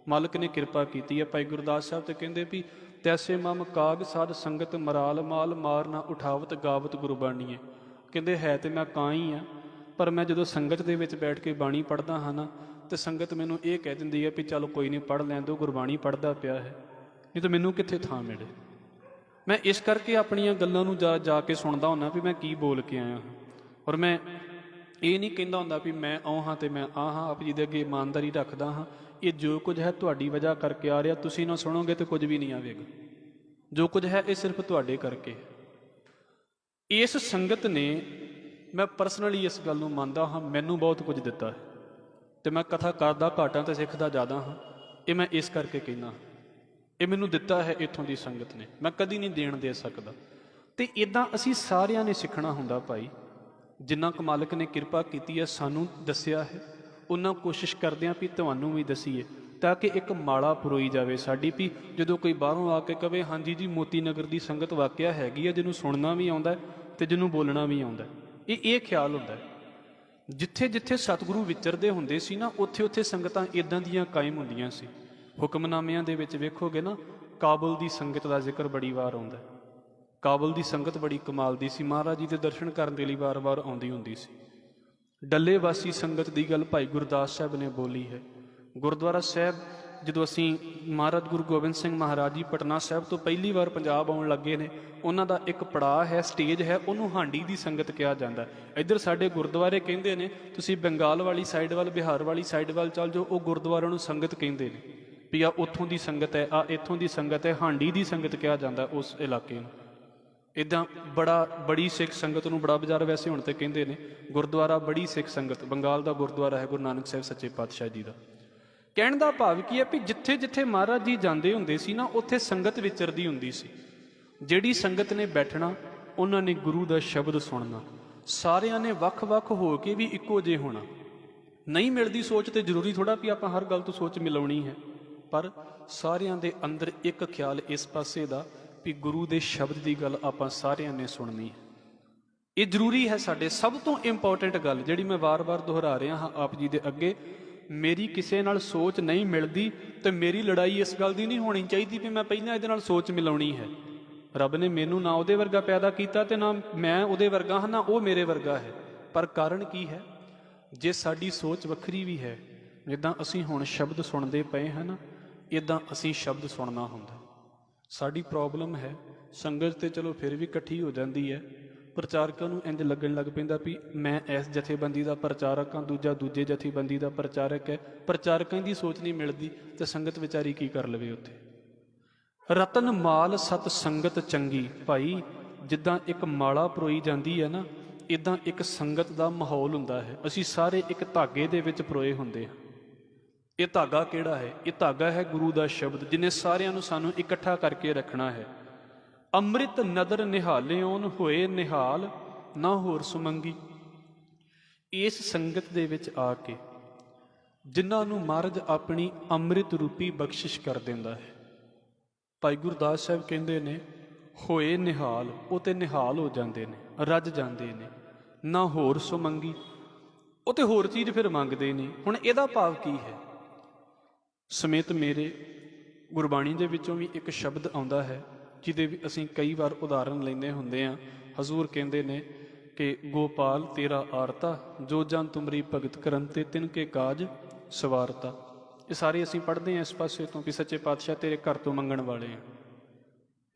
ਮਾਲਕ ਨੇ ਕਿਰਪਾ ਕੀਤੀ ਹੈ। ਭਾਈ ਗੁਰਦਾਸ ਸਾਹਿਬ ਤੇ ਕਹਿੰਦੇ ਵੀ ਤੈਸੇ ਮਮ ਕਾਗ ਸਾਧ ਸੰਗਤ ਮਰਾਲ ਮਾਲ ਮਾਰ ਨਾ ਉਠਾਵਤ ਗਾਵਤ ਗੁਰਬਾਣੀਏ। ਕਹਿੰਦੇ ਹੈ ਤੇ ਮੈਂ ਕਾਂ ਹੀ ਆ, ਪਰ ਮੈਂ ਜਦੋਂ ਸੰਗਤ ਦੇ ਵਿੱਚ ਬੈਠ ਕੇ ਬਾਣੀ ਪੜ੍ਹਦਾ ਹਾਂ ਨਾ, ਤੇ ਸੰਗਤ ਮੈਨੂੰ ਇਹ ਕਹਿ ਦਿੰਦੀ ਹੈ ਵੀ ਚਲੋ ਕੋਈ ਨਹੀਂ, ਪੜ੍ਹ ਲੈਣ ਦਿਓ, ਗੁਰਬਾਣੀ ਪੜ੍ਹਦਾ ਪਿਆ ਹੈ, ਨਹੀਂ ਤਾਂ ਮੈਨੂੰ ਕਿੱਥੇ ਥਾਂ ਮਿਲੇ। ਮੈਂ ਇਸ ਕਰਕੇ ਆਪਣੀਆਂ ਗੱਲਾਂ ਨੂੰ ਜਾ ਕੇ ਸੁਣਦਾ ਹੁੰਦਾ ਵੀ ਮੈਂ ਕੀ ਬੋਲ ਕੇ ਆਇਆ ਹਾਂ। ਔਰ ਮੈਂ ਇਹ ਨਹੀਂ ਕਹਿੰਦਾ ਹੁੰਦਾ ਵੀ ਮੈਂ ਉਹ ਹਾਂ ਤੇ ਮੈਂ ਆਹ ਹਾਂ, ਆਪ ਜੀ ਦੇ ਅੱਗੇ ਇਮਾਨਦਾਰੀ ਰੱਖਦਾ ਹਾਂ। ਇਹ ਜੋ ਕੁਝ ਹੈ ਤੁਹਾਡੀ ਵਜ੍ਹਾ ਕਰਕੇ ਆ ਰਿਹਾ, ਤੁਸੀਂ ਨਾ ਸੁਣੋਗੇ ਤੇ ਕੁਝ ਵੀ ਨਹੀਂ ਆਵੇਗਾ। ਜੋ ਕੁਝ ਹੈ ਇਹ ਸਿਰਫ ਤੁਹਾਡੇ ਕਰਕੇ। ਇਸ ਸੰਗਤ ਨੇ, ਮੈਂ ਪਰਸਨਲੀ ਇਸ ਗੱਲ ਨੂੰ ਮੰਨਦਾ ਹਾਂ, ਮੈਨੂੰ ਬਹੁਤ ਕੁਝ ਦਿੱਤਾ ਹੈ ਤੇ ਮੈਂ ਕਥਾ ਕਰਦਾ ਘਾਟਾਂ ਤੇ ਸਿੱਖਦਾ ਜ਼ਿਆਦਾ ਹਾਂ। ਇਹ ਮੈਂ ਇਸ ਕਰਕੇ ਕਹਿੰਦਾ, ਇਹ ਮੈਨੂੰ ਦਿੱਤਾ ਹੈ ਇੱਥੋਂ ਦੀ ਸੰਗਤ ਨੇ, ਮੈਂ ਕਦੀ ਨਹੀਂ ਦੇਣ ਦੇ ਸਕਦਾ। ਤੇ ਇਦਾਂ ਅਸੀਂ ਸਾਰਿਆਂ ਨੇ ਸਿੱਖਣਾ ਹੁੰਦਾ ਭਾਈ। ਜਿੰਨਾ ਕੁ ਮਾਲਕ ਨੇ ਕਿਰਪਾ ਕੀਤੀ ਹੈ, ਸਾਨੂੰ ਦੱਸਿਆ ਹੈ, ਉਹਨਾਂ ਕੋਸ਼ਿਸ਼ ਕਰਦੇ ਹਾਂ ਵੀ ਤੁਹਾਨੂੰ ਵੀ ਦਸੀਏ, ਤਾਂ ਕਿ ਇੱਕ ਮਾਲਾ ਪਰੋਈ ਜਾਵੇ ਸਾਡੀ। ਵੀ ਜਦੋਂ ਕੋਈ ਬਾਹਰੋਂ ਆ ਕੇ ਕਵੇ ਹਾਂਜੀ ਜੀ ਮੋਤੀ ਨਗਰ ਦੀ ਸੰਗਤ ਵਾਕਿਆ ਹੈਗੀ ਹੈ, ਜਿਹਨੂੰ ਸੁਣਨਾ ਵੀ ਆਉਂਦਾ ਤੇ ਜਿਹਨੂੰ ਬੋਲਣਾ ਵੀ ਆਉਂਦਾ, ਇਹ ਖਿਆਲ ਹੁੰਦਾ। ਜਿੱਥੇ ਜਿੱਥੇ ਸਤਿਗੁਰੂ ਵਿਚਰਦੇ ਹੁੰਦੇ ਸੀ ਨਾ, ਉੱਥੇ ਉੱਥੇ ਸੰਗਤਾਂ ਇਦਾਂ ਦੀਆਂ ਕਾਇਮ ਹੁੰਦੀਆਂ ਸੀ। ਹੁਕਮਨਾਮਿਆਂ ਦੇ ਵਿੱਚ ਵੇਖੋਗੇ ਨਾ, ਕਾਬਲ ਦੀ ਸੰਗਤ ਦਾ ਜ਼ਿਕਰ ਬੜੀ ਵਾਰ ਆਉਂਦਾ। ਕਾਬਲ ਦੀ ਸੰਗਤ ਬੜੀ ਕਮਾਲ ਦੀ ਸੀ, ਮਹਾਰਾਜ ਜੀ ਦੇ ਦਰਸ਼ਨ ਕਰਨ ਦੇ ਲਈ ਵਾਰ-ਵਾਰ ਆਉਂਦੀ ਹੁੰਦੀ ਸੀ। ਡੱਲੇ ਵਾਸੀ ਸੰਗਤ ਦੀ ਗੱਲ ਭਾਈ ਗੁਰਦਾਸ ਸਾਹਿਬ ਨੇ ਬੋਲੀ ਹੈ। ਗੁਰਦੁਆਰਾ ਸਾਹਿਬ ਜਦੋਂ ਅਸੀਂ ਮਹਾਰਾਜ ਗੁਰੂ ਗੋਬਿੰਦ ਸਿੰਘ ਮਹਾਰਾਜ ਜੀ ਪਟਨਾ ਸਾਹਿਬ ਤੋਂ ਪਹਿਲੀ ਵਾਰ ਪੰਜਾਬ ਆਉਣ ਲੱਗੇ ਨੇ, ਉਹਨਾਂ ਦਾ ਇੱਕ ਪੜਾਅ ਹੈ, ਸਟੇਜ ਹੈ, ਉਹਨੂੰ ਹਾਂਡੀ ਦੀ ਸੰਗਤ ਕਿਹਾ ਜਾਂਦਾ। ਇੱਧਰ ਸਾਡੇ ਗੁਰਦੁਆਰੇ ਕਹਿੰਦੇ ਨੇ, ਤੁਸੀਂ ਬੰਗਾਲ ਵਾਲੀ ਸਾਈਡ ਵੱਲ, ਬਿਹਾਰ ਵਾਲੀ ਸਾਈਡ ਵੱਲ ਚੱਲ ਜਾਓ, ਉਹ ਗੁਰਦੁਆਰਿਆਂ ਨੂੰ ਸੰਗਤ ਕਹਿੰਦੇ ਨੇ ਵੀ ਆ ਉੱਥੋਂ ਦੀ ਸੰਗਤ ਹੈ, ਆ ਇੱਥੋਂ ਦੀ ਸੰਗਤ ਹੈ। ਹਾਂਡੀ ਦੀ ਸੰਗਤ ਕਿਹਾ ਜਾਂਦਾ ਉਸ ਇਲਾਕੇ ਨੂੰ। ਇੱਦਾਂ ਬੜੀ ਸਿੱਖ ਸੰਗਤ ਨੂੰ ਬੜਾ ਬਾਜ਼ਾਰ ਵੈਸੇ ਹੁਣ ਤੇ ਕਹਿੰਦੇ ਨੇ। ਗੁਰਦੁਆਰਾ ਬੜੀ ਸਿੱਖ ਸੰਗਤ ਬੰਗਾਲ ਦਾ ਗੁਰਦੁਆਰਾ ਹੈ ਗੁਰੂ ਨਾਨਕ ਸਾਹਿਬ ਸੱਚੇ ਪਾਤਸ਼ਾਹ ਜੀ ਦਾ। ਕਹਿਣ ਦਾ ਭਾਵ ਕੀ ਹੈ ਵੀ ਜਿੱਥੇ ਜਿੱਥੇ ਮਹਾਰਾਜ ਜੀ ਜਾਂਦੇ ਹੁੰਦੇ ਸੀ ਨਾ, ਉੱਥੇ ਸੰਗਤ ਵਿਚਰਦੀ ਹੁੰਦੀ ਸੀ। ਜਿਹੜੀ ਸੰਗਤ ਨੇ ਬੈਠਣਾ, ਉਹਨਾਂ ਨੇ ਗੁਰੂ ਦਾ ਸ਼ਬਦ ਸੁਣਨਾ। ਸਾਰਿਆਂ ਨੇ ਵੱਖ-ਵੱਖ ਹੋ ਕੇ ਵੀ ਇੱਕੋ ਜਿਹੇ ਹੋਣਾ। ਨਹੀਂ ਮਿਲਦੀ ਸੋਚ ਤੇ ਜ਼ਰੂਰੀ ਥੋੜਾ ਵੀ ਆਪਾਂ ਹਰ ਗੱਲ ਤੋਂ ਸੋਚ ਮਿਲਾਉਣੀ ਹੈ, ਪਰ ਸਾਰਿਆਂ ਦੇ ਅੰਦਰ ਇੱਕ ਖਿਆਲ ਇਸ ਪਾਸੇ ਦਾ ਵੀ ਗੁਰੂ ਦੇ ਸ਼ਬਦ ਦੀ ਗੱਲ ਆਪਾਂ ਸਾਰਿਆਂ ਨੇ ਸੁਣਨੀ ਹੈ। ਇਹ ਜ਼ਰੂਰੀ ਹੈ। ਸਾਡੇ ਸਭ ਤੋਂ ਇੰਪੋਰਟੈਂਟ ਗੱਲ ਜਿਹੜੀ ਮੈਂ ਵਾਰ-ਵਾਰ ਦੁਹਰਾ ਰਿਹਾ ਹਾਂ ਆਪ ਜੀ ਦੇ ਅੱਗੇ, ਮੇਰੀ ਕਿਸੇ ਨਾਲ ਸੋਚ ਨਹੀਂ ਮਿਲਦੀ ਤੇ ਮੇਰੀ ਲੜਾਈ ਇਸ ਗੱਲ ਦੀ ਨਹੀਂ ਹੋਣੀ ਚਾਹੀਦੀ ਵੀ ਮੈਂ ਪਹਿਲਾਂ ਇਹਦੇ ਨਾਲ ਸੋਚ ਮਿਲਾਉਣੀ ਹੈ। ਰੱਬ ਨੇ ਮੈਨੂੰ ਨਾ ਉਹਦੇ ਵਰਗਾ ਪੈਦਾ ਕੀਤਾ ਤੇ ਨਾ ਮੈਂ ਉਹਦੇ ਵਰਗਾ ਹਾਂ, ਨਾ ਉਹ ਮੇਰੇ ਵਰਗਾ ਹੈ। ਪਰ ਕਾਰਨ ਕੀ ਹੈ? ਜੇ ਸਾਡੀ ਸੋਚ ਵੱਖਰੀ ਵੀ ਹੈ, ਜਿੱਦਾਂ ਅਸੀਂ ਹੁਣ ਸ਼ਬਦ ਸੁਣਦੇ ਪਏ ਹਾਂ ਨਾ, ਇੱਦਾਂ ਅਸੀਂ ਸ਼ਬਦ ਸੁਣਨਾ ਹੁੰਦਾ। ਸਾਡੀ ਪ੍ਰੋਬਲਮ ਹੈ ਸੰਗਤ ਤੇ ਚਲੋ ਫਿਰ ਵੀ ਇਕੱਠੀ ਹੋ ਜਾਂਦੀ ਹੈ, ਪ੍ਰਚਾਰਕਾਂ ਨੂੰ ਇੰਝ ਲੱਗਣ ਲੱਗ ਪੈਂਦਾ ਵੀ ਮੈਂ ਇਸ ਜਥੇਬੰਦੀ ਦਾ ਪ੍ਰਚਾਰਕ ਹਾਂ, ਦੂਜਾ ਦੂਜੇ ਜਥੇਬੰਦੀ ਦਾ ਪ੍ਰਚਾਰਕ ਹੈ। ਪ੍ਰਚਾਰਕਾਂ ਦੀ ਸੋਚ ਨਹੀਂ ਮਿਲਦੀ ਤੇ ਸੰਗਤ ਵਿਚਾਰੀ ਕੀ ਕਰ ਲਵੇ ਉੱਥੇ। ਰਤਨ ਮਾਲ ਸਤ ਸੰਗਤ ਚੰਗੀ। ਭਾਈ ਜਿੱਦਾਂ ਇੱਕ ਮਾਲਾ ਪਰੋਈ ਜਾਂਦੀ ਹੈ ਨਾ, ਇੱਦਾਂ ਇੱਕ ਸੰਗਤ ਦਾ ਮਾਹੌਲ ਹੁੰਦਾ ਹੈ। ਅਸੀਂ ਸਾਰੇ ਇੱਕ ਧਾਗੇ ਦੇ ਵਿੱਚ ਪਰੋਏ ਹੁੰਦੇ ਹਾਂ। ਇਹ ਧਾਗਾ ਕਿਹੜਾ ਹੈ? ਇਹ ਧਾਗਾ ਹੈ ਗੁਰੂ ਦਾ ਸ਼ਬਦ, ਜਿਹਨੇ ਸਾਰਿਆਂ ਨੂੰ ਸਾਨੂੰ ਇਕੱਠਾ ਕਰਕੇ ਰੱਖਣਾ ਹੈ। ਅੰਮ੍ਰਿਤ ਨਦਰ ਨਿਹਾਲਿਓਨ ਹੋਏ ਨਿਹਾਲ, ਨਾ ਹੋਰ ਸੁਮੰਗੀ। ਇਸ ਸੰਗਤ ਦੇ ਵਿੱਚ ਆ ਕੇ ਜਿਨ੍ਹਾਂ ਨੂੰ ਮਹਾਰਾਜ ਆਪਣੀ ਅੰਮ੍ਰਿਤ ਰੂਪੀ ਬਖਸ਼ਿਸ਼ ਕਰ ਦਿੰਦਾ ਹੈ, ਭਾਈ ਗੁਰਦਾਸ ਸਾਹਿਬ ਕਹਿੰਦੇ ਨੇ ਹੋਏ ਨਿਹਾਲ, ਉਹ ਤੇ ਨਿਹਾਲ ਹੋ ਜਾਂਦੇ ਨੇ, ਰੱਜ ਜਾਂਦੇ ਨੇ। ਨਾ ਹੋਰ ਸੁਮੰਗੀ, ਉਹ ਤੇ ਹੋਰ ਚੀਜ਼ ਫਿਰ ਮੰਗਦੇ ਨਹੀਂ। ਹੁਣ ਇਹਦਾ ਭਾਵ ਕੀ ਹੈ? ਸਮੇਤ ਮੇਰੇ ਗੁਰਬਾਣੀ ਦੇ ਵਿੱਚੋਂ ਵੀ ਇੱਕ ਸ਼ਬਦ ਆਉਂਦਾ ਹੈ ਜਿਹਦੇ ਵੀ ਅਸੀਂ ਕਈ ਵਾਰ ਉਦਾਹਰਨ ਲੈਂਦੇ ਹੁੰਦੇ ਹਾਂ। ਹਜ਼ੂਰ ਕਹਿੰਦੇ ਨੇ ਕਿ ਗੋਪਾਲ ਤੇਰਾ ਆਰਤਾ, ਜੋ ਜਨ ਤੁਮਰੀ ਭਗਤ ਕਰਨ ਤੇ ਤਿਨ ਕੇ ਕਾਜ ਸਵਾਰਤਾ। ਇਹ ਸਾਰੇ ਅਸੀਂ ਪੜ੍ਹਦੇ ਹਾਂ ਇਸ ਪਾਸੇ ਤੋਂ ਵੀ ਸੱਚੇ ਪਾਤਸ਼ਾਹ ਤੇਰੇ ਘਰ ਤੋਂ ਮੰਗਣ ਵਾਲੇ ਆ।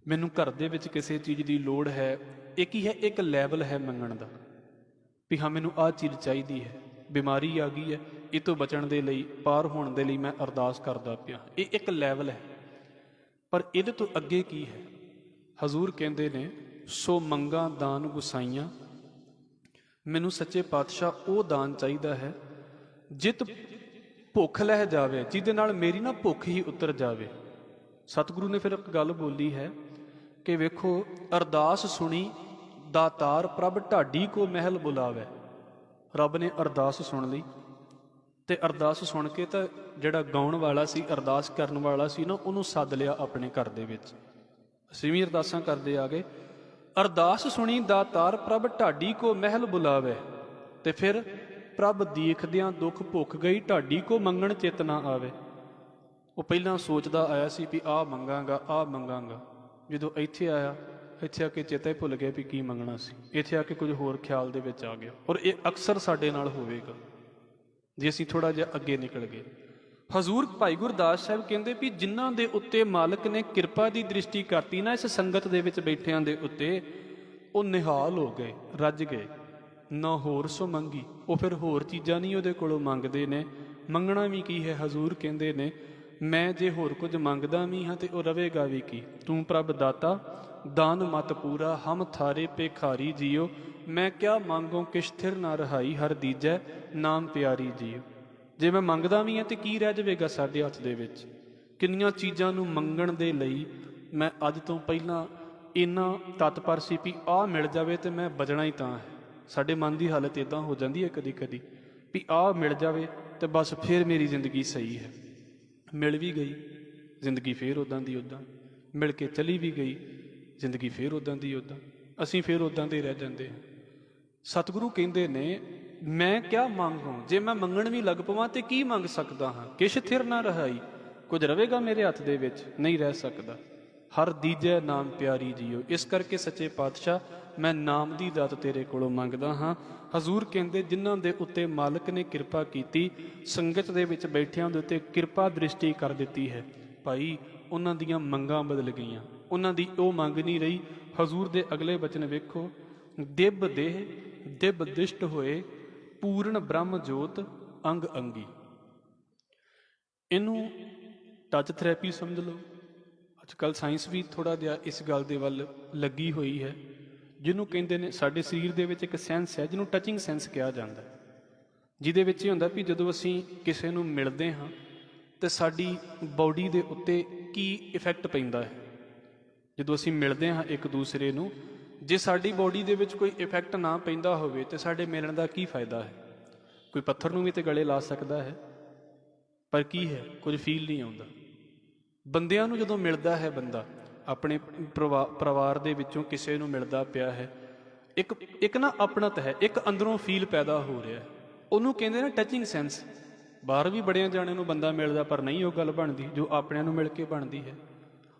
ਮੈਨੂੰ ਘਰ ਦੇ ਵਿੱਚ ਕਿਸੇ ਚੀਜ਼ ਦੀ ਲੋੜ ਹੈ, ਇਹ ਕੀ ਹੈ? ਇੱਕ ਲੈਵਲ ਹੈ ਮੰਗਣ ਦਾ ਵੀ ਹਾਂ ਮੈਨੂੰ ਆਹ ਚੀਜ਼ ਚਾਹੀਦੀ ਹੈ। ਬਿਮਾਰੀ ਆ ਗਈ ਹੈ, ਇਹ ਤੋਂ ਬਚਣ ਦੇ ਲਈ, ਪਾਰ ਹੋਣ ਦੇ ਲਈ ਮੈਂ ਅਰਦਾਸ ਕਰਦਾ ਪਿਆ। ਇਹ ਇੱਕ ਲੈਵਲ ਹੈ। ਪਰ ਇਹਦੇ ਤੋਂ ਅੱਗੇ ਕੀ ਹੈ? ਹਜ਼ੂਰ ਕਹਿੰਦੇ ਨੇ ਸੋ ਮੰਗਾ ਦਾਨ ਗੁਸਾਈਆਂ। ਮੈਨੂੰ ਸੱਚੇ ਪਾਤਸ਼ਾਹ ਉਹ ਦਾਨ ਚਾਹੀਦਾ ਹੈ ਜਿਤ ਭੁੱਖ ਲਹਿ ਜਾਵੇ, ਜਿਹਦੇ ਨਾਲ ਮੇਰੀ ਨਾ ਭੁੱਖ ਹੀ ਉਤਰ ਜਾਵੇ। ਸਤਿਗੁਰੂ ਨੇ ਫਿਰ ਇੱਕ ਗੱਲ ਬੋਲੀ ਹੈ ਕਿ ਵੇਖੋ, ਅਰਦਾਸ ਸੁਣੀ ਦਾਤਾਰ ਪ੍ਰਭ ਢਾਡੀ ਕੋ ਮਹਿਲ ਬੁਲਾਵੇ। ਰੱਬ ਨੇ ਅਰਦਾਸ ਸੁਣ ਲਈ ਤੇ ਅਰਦਾਸ ਸੁਣ ਕੇ ਤਾਂ ਜਿਹੜਾ ਗਾਉਣ ਵਾਲਾ ਸੀ, ਅਰਦਾਸ ਕਰਨ ਵਾਲਾ ਸੀ ਨਾ, ਉਹਨੂੰ ਸੱਦ ਲਿਆ ਆਪਣੇ ਘਰ ਦੇ ਵਿੱਚ। ਅਸੀਂ ਵੀ ਅਰਦਾਸਾਂ ਕਰਦੇ ਆ ਗਏ। ਅਰਦਾਸ ਸੁਣੀ ਦਾਤਾਰ ਪ੍ਰਭ ਢਾਡੀ ਕੋ ਮਹਿਲ ਬੁਲਾਵੇ, ਤੇ ਫਿਰ ਪ੍ਰਭ ਦੇਖਦਿਆਂ ਦੁੱਖ ਭੁੱਖ ਗਈ, ਢਾਡੀ ਕੋ ਮੰਗਣ ਚਿੱਤ ਨਾ ਆਵੇ। ਉਹ ਪਹਿਲਾਂ ਸੋਚਦਾ ਆਇਆ ਸੀ ਵੀ ਆਹ ਮੰਗਾਂਗਾ, ਆਹ ਮੰਗਾਂਗਾ। ਜਦੋਂ ਇੱਥੇ ਆਇਆ, ਇੱਥੇ ਆ ਕੇ ਚੇਤਾ ਹੀ ਭੁੱਲ ਗਿਆ ਵੀ ਕੀ ਮੰਗਣਾ ਸੀ। ਇੱਥੇ ਆ ਕੇ ਕੁਝ ਹੋਰ ਖਿਆਲ ਦੇ ਵਿੱਚ ਆ ਗਿਆ। ਔਰ ਇਹ ਅਕਸਰ ਸਾਡੇ ਨਾਲ ਹੋਵੇਗਾ ਜੇ ਅਸੀਂ ਥੋੜ੍ਹਾ ਜਿਹਾ ਅੱਗੇ ਨਿਕਲ ਗਏ। ਹਜ਼ੂਰ ਭਾਈ ਗੁਰਦਾਸ ਸਾਹਿਬ ਕਹਿੰਦੇ ਵੀ ਜਿਨ੍ਹਾਂ ਦੇ ਉੱਤੇ ਮਾਲਕ ਨੇ ਕਿਰਪਾ ਦੀ ਦ੍ਰਿਸ਼ਟੀ ਕਰਤੀ ਨਾ ਇਸ ਸੰਗਤ ਦੇ ਵਿੱਚ ਬੈਠਿਆਂ ਦੇ ਉੱਤੇ, ਉਹ ਨਿਹਾਲ ਹੋ ਗਏ, ਰੱਜ ਗਏ। ਨਾ ਹੋਰ ਸੋ ਮੰਗੀ। ਉਹ ਫਿਰ ਹੋਰ ਚੀਜ਼ਾਂ ਨਹੀਂ ਉਹਦੇ ਕੋਲੋਂ ਮੰਗਦੇ ਨੇ। ਮੰਗਣਾ ਵੀ ਕੀ ਹੈ? ਹਜ਼ੂਰ ਕਹਿੰਦੇ ਨੇ ਮੈਂ ਜੇ ਹੋਰ ਕੁਝ ਮੰਗਦਾ ਵੀ ਹਾਂ ਤੇ ਉਹ ਰਵੇਗਾ ਵੀ ਕੀ। ਤੂੰ ਪ੍ਰਭ ਦਾਤਾ ਦਾਨ ਮਤ ਪੂਰਾ, ਹਮ ਥਾਰੇ ਭੇਖਾਰੀ ਜੀਓ। ਮੈਂ ਕਿਆ ਮੰਗੋ ਕਿਛ ਥਿਰ ਨਾ ਰਹਾਈ, ਹਰ ਦੀਜੈ ਨਾਮ ਪਿਆਰੀ ਜੀਓ। ਜੇ ਮੈਂ ਮੰਗਦਾ ਵੀ ਹਾਂ ਤੇ ਕੀ ਰਹਿ ਜਾਵੇਗਾ ਸਾਡੇ ਹੱਥ ਦੇ ਵਿੱਚ? ਕਿੰਨੀਆਂ ਚੀਜ਼ਾਂ ਨੂੰ ਮੰਗਣ ਦੇ ਲਈ ਮੈਂ ਅੱਜ ਤੋਂ ਪਹਿਲਾਂ ਇੰਨਾ ਤਤਪਰ ਸੀ ਵੀ ਆਹ ਮਿਲ ਜਾਵੇ ਤੇ ਮੈਂ ਬਚਣਾ ਹੀ ਤਾਂ ਹੈ। ਸਾਡੇ ਮਨ ਦੀ ਹਾਲਤ ਇੱਦਾਂ ਹੋ ਜਾਂਦੀ ਹੈ ਕਦੀ ਕਦੀ ਵੀ ਆਹ ਮਿਲ ਜਾਵੇ ਤੇ ਬਸ ਫਿਰ ਮੇਰੀ ਜ਼ਿੰਦਗੀ ਸਹੀ ਹੈ। ਮਿਲ ਵੀ ਗਈ, ਜ਼ਿੰਦਗੀ ਫਿਰ ਉੱਦਾਂ ਦੀ ਉੱਦਾਂ। ਮਿਲ ਕੇ ਚਲੀ ਵੀ ਗਈ, ਜ਼ਿੰਦਗੀ ਫਿਰ ਉੱਦਾਂ ਦੀ ਉੱਦਾਂ। ਅਸੀਂ ਫਿਰ ਉੱਦਾਂ ਦੇ ਰਹਿ ਜਾਂਦੇ ਹਾਂ। ਸਤਿਗੁਰੂ ਕਹਿੰਦੇ ਨੇ ਮੈਂ ਕਿਆ ਮੰਗੋ, ਜੇ ਮੈਂ ਮੰਗਣ ਵੀ ਲੱਗ ਪਵਾਂ ਤੇ ਕੀ ਮੰਗ ਸਕਦਾ ਹਾਂ? ਕਿਛ ਥਿਰ ਨਾ ਰਹਾਈ, ਕੁਝ ਰਵੇਗਾ ਮੇਰੇ ਹੱਥ ਦੇ ਵਿੱਚ? ਨਹੀਂ ਰਹਿ ਸਕਦਾ। ਹਰ ਦੀਜੈ ਨਾਮ ਪਿਆਰੀ ਜੀਓ। ਇਸ ਕਰਕੇ ਸੱਚੇ ਪਾਤਸ਼ਾਹ ਮੈਂ ਨਾਮ ਦੀ ਦਾਤ ਤੇਰੇ ਕੋਲੋਂ ਮੰਗਦਾ ਹਾਂ। ਹਜ਼ੂਰ ਕਹਿੰਦੇ ਜਿਨ੍ਹਾਂ ਦੇ ਉੱਤੇ ਮਾਲਕ ਨੇ ਕਿਰਪਾ ਕੀਤੀ, ਸੰਗਤ ਦੇ ਵਿੱਚ ਬੈਠਿਆਂ ਦੇ ਉੱਤੇ ਕਿਰਪਾ ਦ੍ਰਿਸ਼ਟੀ ਕਰ ਦਿੱਤੀ ਹੈ ਭਾਈ, ਉਹਨਾਂ ਦੀਆਂ ਮੰਗਾਂ ਬਦਲ ਗਈਆਂ। ਉਹਨਾਂ ਦੀ ਉਹ ਮੰਗ ਨਹੀਂ ਰਹੀ। ਹਜ਼ੂਰ ਦੇ ਅਗਲੇ ਬਚਨ ਵੇਖੋ, ਦਿਵ ਦੇਹ ਦਿਵ ਦਿਸ਼ਟ ਹੋਏ, ਪੂਰਨ ਬ੍ਰਹਮ ਜੋਤ ਅੰਗ ਅੰਗੀ। ਇਹਨੂੰ ਟੱਚ ਥੈਰੇਪੀ ਸਮਝ ਲਓ। ਅੱਜ ਕੱਲ੍ਹ ਸਾਇੰਸ ਵੀ ਥੋੜ੍ਹਾ ਜਿਹਾ ਇਸ ਗੱਲ ਦੇ ਵੱਲ ਲੱਗੀ ਹੋਈ ਹੈ, ਜਿਹਨੂੰ ਕਹਿੰਦੇ ਨੇ ਸਾਡੇ ਸਰੀਰ ਦੇ ਵਿੱਚ ਇੱਕ ਸੈਂਸ ਹੈ ਜਿਹਨੂੰ ਟੱਚਿੰਗ ਸੈਂਸ ਕਿਹਾ ਜਾਂਦਾ, ਜਿਹਦੇ ਵਿੱਚ ਇਹ ਹੁੰਦਾ ਵੀ ਜਦੋਂ ਅਸੀਂ ਕਿਸੇ ਨੂੰ ਮਿਲਦੇ ਹਾਂ ਤੇ ਸਾਡੀ ਬਾਡੀ ਦੇ ਉੱਤੇ ਕੀ ਇਫੈਕਟ ਪੈਂਦਾ ਹੈ। ਜਦੋਂ ਅਸੀਂ ਮਿਲਦੇ ਹਾਂ ਇੱਕ ਦੂਸਰੇ ਨੂੰ, ਜੇ ਸਾਡੀ ਬਾਡੀ ਦੇ ਵਿੱਚ ਕੋਈ ਇਫੈਕਟ ਨਾ ਪੈਂਦਾ ਹੋਵੇ ਤੇ ਸਾਡੇ ਮਿਲਣ ਦਾ ਕੀ ਫਾਇਦਾ ਹੈ? ਕੋਈ ਪੱਥਰ ਨੂੰ ਵੀ ਤੇ ਗਲੇ ਲਾ ਸਕਦਾ ਹੈ, ਪਰ ਕੀ ਹੈ, ਕੁਝ ਫੀਲ ਨਹੀਂ ਆਉਂਦਾ। ਬੰਦਿਆਂ ਨੂੰ ਜਦੋਂ ਮਿਲਦਾ ਹੈ ਬੰਦਾ, ਆਪਣੇ ਪਰਿਵਾਰ ਦੇ ਵਿੱਚੋਂ ਕਿਸੇ ਨੂੰ ਮਿਲਦਾ ਪਿਆ ਹੈ, ਇੱਕ ਨਾ ਆਪਣਤ ਹੈ, ਇੱਕ ਅੰਦਰੋਂ ਫੀਲ ਪੈਦਾ ਹੋ ਰਿਹਾ, ਉਹਨੂੰ ਕਹਿੰਦੇ ਨੇ ਟੱਚਿੰਗ ਸੈਂਸ। ਬਾਹਰ ਵੀ ਬੜਿਆਂ ਜਾਣਿਆਂ ਨੂੰ ਬੰਦਾ ਮਿਲਦਾ, ਪਰ ਨਹੀਂ ਉਹ ਗੱਲ ਬਣਦੀ ਜੋ ਆਪਣਿਆਂ ਨੂੰ ਮਿਲ ਕੇ ਬਣਦੀ ਹੈ।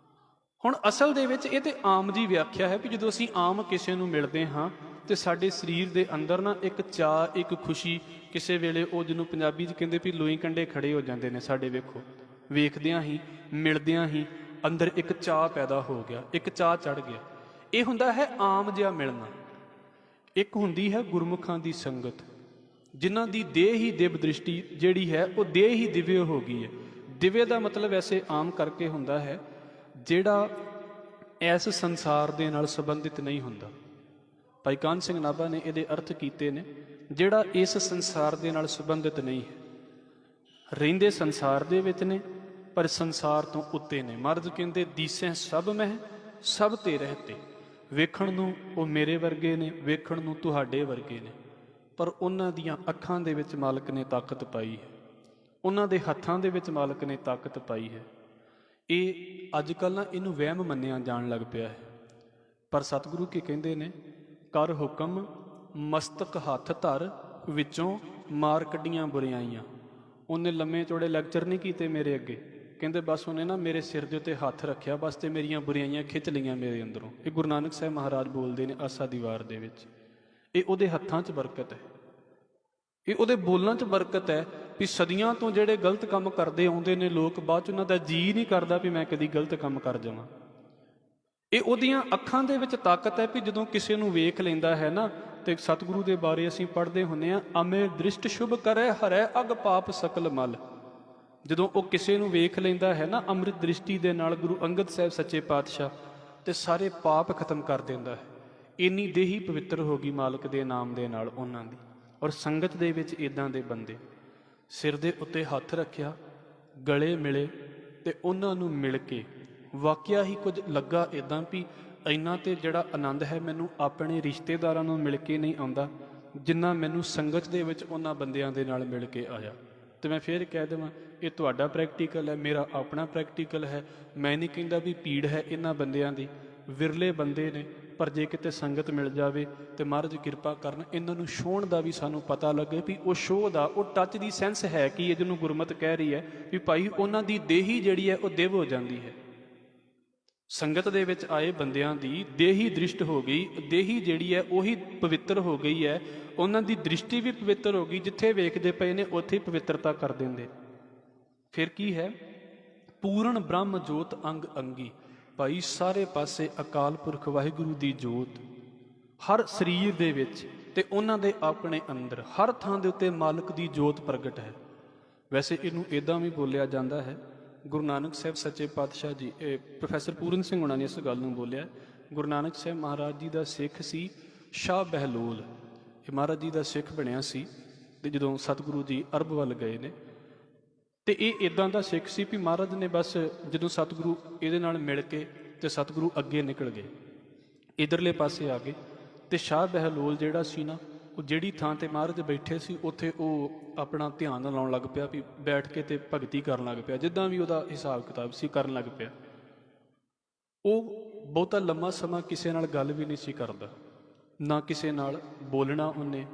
ਹੁਣ ਅਸਲ ਦੇ ਵਿੱਚ ਇਹ ਤੇ ਆਮ ਜੀ ਵਿਆਖਿਆ ਹੈ ਵੀ ਜਦੋਂ ਅਸੀਂ ਆਮ ਕਿਸੇ ਨੂੰ ਮਿਲਦੇ ਹਾਂ ਤੇ ਸਾਡੇ ਸਰੀਰ ਦੇ ਅੰਦਰ ਨਾ ਇੱਕ ਚਾਅ, ਇੱਕ ਖੁਸ਼ੀ, ਕਿਸੇ ਵੇਲੇ ਉਹ ਜਿਹਨੂੰ ਪੰਜਾਬੀ 'ਚ ਕਹਿੰਦੇ ਵੀ ਲੋਈ ਕੰਢੇ ਖੜੇ ਹੋ ਜਾਂਦੇ ਨੇ ਸਾਡੇ। ਵੇਖੋ, ਵੇਖਦਿਆਂ ਹੀ ਮਿਲਦਿਆਂ ਹੀ ਅੰਦਰ ਇੱਕ ਚਾਅ ਪੈਦਾ ਹੋ ਗਿਆ, ਇੱਕ ਚਾਅ ਚੜ੍ਹ ਗਿਆ। ਇਹ ਹੁੰਦਾ ਹੈ ਆਮ ਜਿਹਾ ਮਿਲਣਾ। ਇੱਕ ਹੁੰਦੀ ਹੈ ਗੁਰਮੁਖਾਂ ਦੀ ਸੰਗਤ, ਜਿਨ੍ਹਾਂ ਦੀ ਦੇਹ ਹੀ ਦਿਵ ਦ੍ਰਿਸ਼ਟੀ ਜਿਹੜੀ ਹੈ ਉਹ ਦੇਹ ਹੀ ਦਿਵਯ ਹੋ ਗਈ ਹੈ। ਦਿਵਯ ਦਾ ਮਤਲਬ ਵੈਸੇ ਆਮ ਕਰਕੇ ਹੁੰਦਾ ਹੈ ਜਿਹੜਾ ਇਸ ਸੰਸਾਰ ਦੇ ਨਾਲ ਸੰਬੰਧਿਤ ਨਹੀਂ ਹੁੰਦਾ। ਭਾਈ ਕਾਨ੍ਹ ਸਿੰਘ ਨਾਭਾ ਨੇ ਇਹਦੇ ਅਰਥ ਕੀਤੇ ਨੇ, ਜਿਹੜਾ ਇਸ ਸੰਸਾਰ ਦੇ ਨਾਲ ਸੰਬੰਧਿਤ ਨਹੀਂ ਹੈ, ਰਹਿੰਦੇ ਸੰਸਾਰ ਦੇ ਵਿੱਚ ਨੇ ਪਰ ਸੰਸਾਰ ਤੋਂ ਉੱਤੇ ਨੇ। ਮਹਾਰਾਜ ਕਹਿੰਦੇ ਦੀਸੈ ਸਭ ਮਹਿ ਸਭ ਤੇ ਰਹਤੇ। ਵੇਖਣ ਨੂੰ ਉਹ ਮੇਰੇ ਵਰਗੇ ਨੇ, ਵੇਖਣ ਨੂੰ ਤੁਹਾਡੇ ਵਰਗੇ ਨੇ, ਪਰ ਉਹਨਾਂ ਦੀਆਂ ਅੱਖਾਂ ਦੇ ਵਿੱਚ ਮਾਲਕ ਨੇ ਤਾਕਤ ਪਾਈ ਹੈ, ਉਹਨਾਂ ਦੇ ਹੱਥਾਂ ਦੇ ਵਿੱਚ ਮਾਲਕ ਨੇ ਤਾਕਤ ਪਾਈ ਹੈ। ਇਹ ਅੱਜ ਕੱਲ੍ਹ ਨਾ ਇਹਨੂੰ ਵਹਿਮ ਮੰਨਿਆ ਜਾਣ ਲੱਗ ਪਿਆ ਹੈ, ਪਰ ਸਤਿਗੁਰੂ ਕੀ ਕਹਿੰਦੇ ਨੇ, ਕਰ ਹੁਕਮ ਮਸਤਕ ਹੱਥ ਧਰ, ਵਿੱਚੋਂ ਮਾਰ ਕੱਢੀਆਂ ਬੁਰਿਆਈਆਂ। ਉਹਨੇ ਲੰਮੇ ਚੌੜੇ ਲੈਕਚਰ ਨਹੀਂ ਕੀਤੇ ਮੇਰੇ ਅੱਗੇ, ਕਹਿੰਦੇ ਬਸ ਉਹਨੇ ਨਾ ਮੇਰੇ ਸਿਰ ਦੇ ਉੱਤੇ ਹੱਥ ਰੱਖਿਆ ਬਸ ਤੇ ਮੇਰੀਆਂ ਬੁਰਾਈਆਂ ਖਿੱਚ ਲਈਆਂ ਮੇਰੇ ਅੰਦਰੋਂ। ਇਹ ਗੁਰੂ ਨਾਨਕ ਸਾਹਿਬ ਮਹਾਰਾਜ ਬੋਲਦੇ ਨੇ ਆਸਾ ਦੀ ਵਾਰ ਦੇ ਵਿੱਚ। ਇਹ ਉਹਦੇ ਹੱਥਾਂ 'ਚ ਬਰਕਤ ਹੈ, ਇਹ ਉਹਦੇ ਬੋਲਾਂ 'ਚ ਬਰਕਤ ਹੈ ਵੀ ਸਦੀਆਂ ਤੋਂ ਜਿਹੜੇ ਗਲਤ ਕੰਮ ਕਰਦੇ ਆਉਂਦੇ ਨੇ ਲੋਕ, ਬਾਅਦ 'ਚ ਉਹਨਾਂ ਦਾ ਜੀਅ ਨਹੀਂ ਕਰਦਾ ਵੀ ਮੈਂ ਕਦੀ ਗਲਤ ਕੰਮ ਕਰ ਜਾਵਾਂ। ਇਹ ਉਹਦੀਆਂ ਅੱਖਾਂ ਦੇ ਵਿੱਚ ਤਾਕਤ ਹੈ ਵੀ ਜਦੋਂ ਕਿਸੇ ਨੂੰ ਵੇਖ ਲੈਂਦਾ ਹੈ ਨਾ, ਤੇ ਸਤਿਗੁਰੂ ਦੇ ਬਾਰੇ ਅਸੀਂ ਪੜ੍ਹਦੇ ਹੁੰਦੇ ਹਾਂ, ਅਮੇ ਦ੍ਰਿਸ਼ਟ ਸ਼ੁਭ ਕਰੇ ਹਰੈ ਅਗ ਪਾਪ ਸਕਲ ਮਲ। ਜਦੋਂ ਉਹ ਕਿਸੇ ਨੂੰ ਵੇਖ ਲੈਂਦਾ ਹੈ ਨਾ ਅੰਮ੍ਰਿਤ ਦ੍ਰਿਸ਼ਟੀ ਦੇ ਨਾਲ, ਗੁਰੂ ਅੰਗਦ ਸਾਹਿਬ ਸੱਚੇ ਪਾਤਸ਼ਾਹ, ਤੇ ਸਾਰੇ ਪਾਪ ਖਤਮ ਕਰ ਦਿੰਦਾ ਹੈ। ਇੰਨੀ ਦੇਹੀ ਪਵਿੱਤਰ ਹੋ ਗਈ ਮਾਲਕ ਦੇ ਨਾਮ ਦੇ ਨਾਲ ਉਹਨਾਂ ਦੀ। ਔਰ ਸੰਗਤ ਦੇ ਵਿੱਚ ਇੱਦਾਂ ਦੇ ਬੰਦੇ, ਸਿਰ ਦੇ ਉੱਤੇ ਹੱਥ ਰੱਖਿਆ, ਗਲੇ ਮਿਲੇ ਤੇ ਉਹਨਾਂ ਨੂੰ ਮਿਲ ਕੇ ਵਾਕਿਆ ਹੀ ਕੁਝ ਲੱਗਾ ਇੱਦਾਂ ਵੀ ਇੰਨਾ ਤੇ ਜਿਹੜਾ ਆਨੰਦ ਹੈ ਮੈਨੂੰ ਆਪਣੇ ਰਿਸ਼ਤੇਦਾਰਾਂ ਨੂੰ ਮਿਲ ਕੇ ਨਹੀਂ ਆਉਂਦਾ ਜਿੰਨਾ ਮੈਨੂੰ ਸੰਗਤ ਦੇ ਵਿੱਚ ਉਹਨਾਂ ਬੰਦਿਆਂ ਦੇ ਨਾਲ ਮਿਲ ਕੇ ਆਇਆ। ਤੇ ਮੈਂ ਫਿਰ ਕਹਿ ਦੇਵਾਂ, ਇਹ ਤੁਹਾਡਾ ਪ੍ਰੈਕਟੀਕਲ ਹੈ, ਮੇਰਾ ਆਪਣਾ ਪ੍ਰੈਕਟੀਕਲ ਹੈ। ਮੈਂ ਨਹੀਂ ਕਹਿੰਦਾ ਵੀ ਭੀੜ ਹੈ ਇਹਨਾਂ ਬੰਦਿਆਂ ਦੀ, ਵਿਰਲੇ ਬੰਦੇ ਨੇ, ਪਰ ਜੇ ਕਿਤੇ ਸੰਗਤ ਮਿਲ ਜਾਵੇ ਤੇ ਮਹਾਰਾਜ ਕਿਰਪਾ ਕਰਨ ਇਹਨਾਂ ਨੂੰ ਛੋਹਣ ਦਾ ਵੀ ਸਾਨੂੰ ਪਤਾ ਲੱਗੇ ਵੀ ਉਹ ਛੋਹ ਦਾ, ਉਹ ਟੱਚ ਦੀ ਸੈਂਸ ਹੈ ਕੀ, ਜਿਹਨੂੰ ਗੁਰਮਤਿ ਕਹਿ ਰਹੀ ਹੈ ਵੀ ਭਾਈ ਉਹਨਾਂ ਦੀ ਦੇਹੀ ਜਿਹੜੀ ਹੈ ਉਹ ਦਿਵ ਹੋ ਜਾਂਦੀ ਹੈ। ਸੰਗਤ ਦੇ ਵਿੱਚ ਆਏ ਬੰਦਿਆਂ ਦੀ ਦੇਹੀ ਦ੍ਰਿਸ਼ਟ ਹੋ ਗਈ, ਦੇਹੀ ਜਿਹੜੀ ਹੈ ਉਹੀ ਪਵਿੱਤਰ ਹੋ ਗਈ ਹੈ, ਉਹਨਾਂ ਦੀ ਦ੍ਰਿਸ਼ਟੀ ਵੀ ਪਵਿੱਤਰ ਹੋ ਗਈ, ਜਿੱਥੇ ਵੇਖਦੇ ਪਏ ਨੇ ਉੱਥੇ ਹੀ ਪਵਿੱਤਰਤਾ ਕਰ ਦਿੰਦੇ। ਫਿਰ ਕੀ ਹੈ, ਪੂਰਨ ਬ੍ਰਹਮ ਜੋਤ ਅੰਗ ਅੰਗੀ। ਭਾਈ ਸਾਰੇ ਪਾਸੇ ਅਕਾਲ ਪੁਰਖ ਵਾਹਿਗੁਰੂ ਦੀ ਜੋਤ ਹਰ ਸਰੀਰ ਦੇ ਵਿੱਚ ਤੇ ਉਹਨਾਂ ਦੇ ਆਪਣੇ ਅੰਦਰ ਹਰ ਥਾਂ ਦੇ ਉੱਤੇ ਮਾਲਕ ਦੀ ਜੋਤ ਪ੍ਰਗਟ ਹੈ। ਵੈਸੇ ਇਹਨੂੰ ਇਦਾਂ ਵੀ ਬੋਲਿਆ ਜਾਂਦਾ ਹੈ, ਗੁਰੂ ਨਾਨਕ ਸਾਹਿਬ ਸੱਚੇ ਪਾਤਸ਼ਾਹ ਜੀ, ਪ੍ਰੋਫੈਸਰ ਪੂਰਨ ਸਿੰਘ ਹੁਣਾਂ ਨੇ ਇਸ ਗੱਲ ਨੂੰ ਬੋਲਿਆ। ਗੁਰੂ ਨਾਨਕ ਸਾਹਿਬ ਮਹਾਰਾਜ ਜੀ ਦਾ ਸਿੱਖ ਸੀ ਸ਼ਾਹ ਬਹਿਲੋਲ, ਇਹ ਮਹਾਰਾਜ ਜੀ ਦਾ ਸਿੱਖ ਬਣਿਆ ਸੀ। ਤੇ ਜਦੋਂ ਸਤਿਗੁਰੂ ਜੀ ਅਰਬ ਵੱਲ ਗਏ ਨੇ ਤੇ ਇਹ ਇਦਾਂ ਦਾ ਸਿੱਖ ਸੀ ਵੀ ਮਹਾਰਾਜ ਨੇ ਬਸ ਜਦੋਂ ਸਤਿਗੁਰੂ ਇਹਦੇ ਨਾਲ ਮਿਲ ਕੇ ਤੇ ਸਤਿਗੁਰੂ ਅੱਗੇ ਨਿਕਲ ਗਏ, ਇਧਰਲੇ ਪਾਸੇ ਆ ਗਏ। ਤੇ ਸ਼ਾਹ ਬਹਿਲੋਲ ਜਿਹੜਾ ਸੀ ਨਾ, ਉਹ ਜਿਹੜੀ ਥਾਂ ਤੇ ਮਹਾਰਾਜ ਬੈਠੇ ਸੀ ਉੱਥੇ ਉਹ ਆਪਣਾ ਧਿਆਨ ਲਾਉਣ ਲੱਗ ਪਿਆ, ਵੀ ਬੈਠ ਕੇ ਤੇ ਭਗਤੀ ਕਰਨ ਲੱਗ ਪਿਆ, ਜਿੱਦਾਂ ਵੀ ਉਹਦਾ ਹਿਸਾਬ ਕਿਤਾਬ ਸੀ ਕਰਨ ਲੱਗ ਪਿਆ। ਉਹ ਬਹੁਤਾ ਲੰਮਾ ਸਮਾਂ ਕਿਸੇ ਨਾਲ ਗੱਲ ਵੀ ਨਹੀਂ ਸੀ ਕਰਦਾ, ਨਾ ਕਿਸੇ ਨਾਲ ਬੋਲਣਾ ਉਹਨੇ,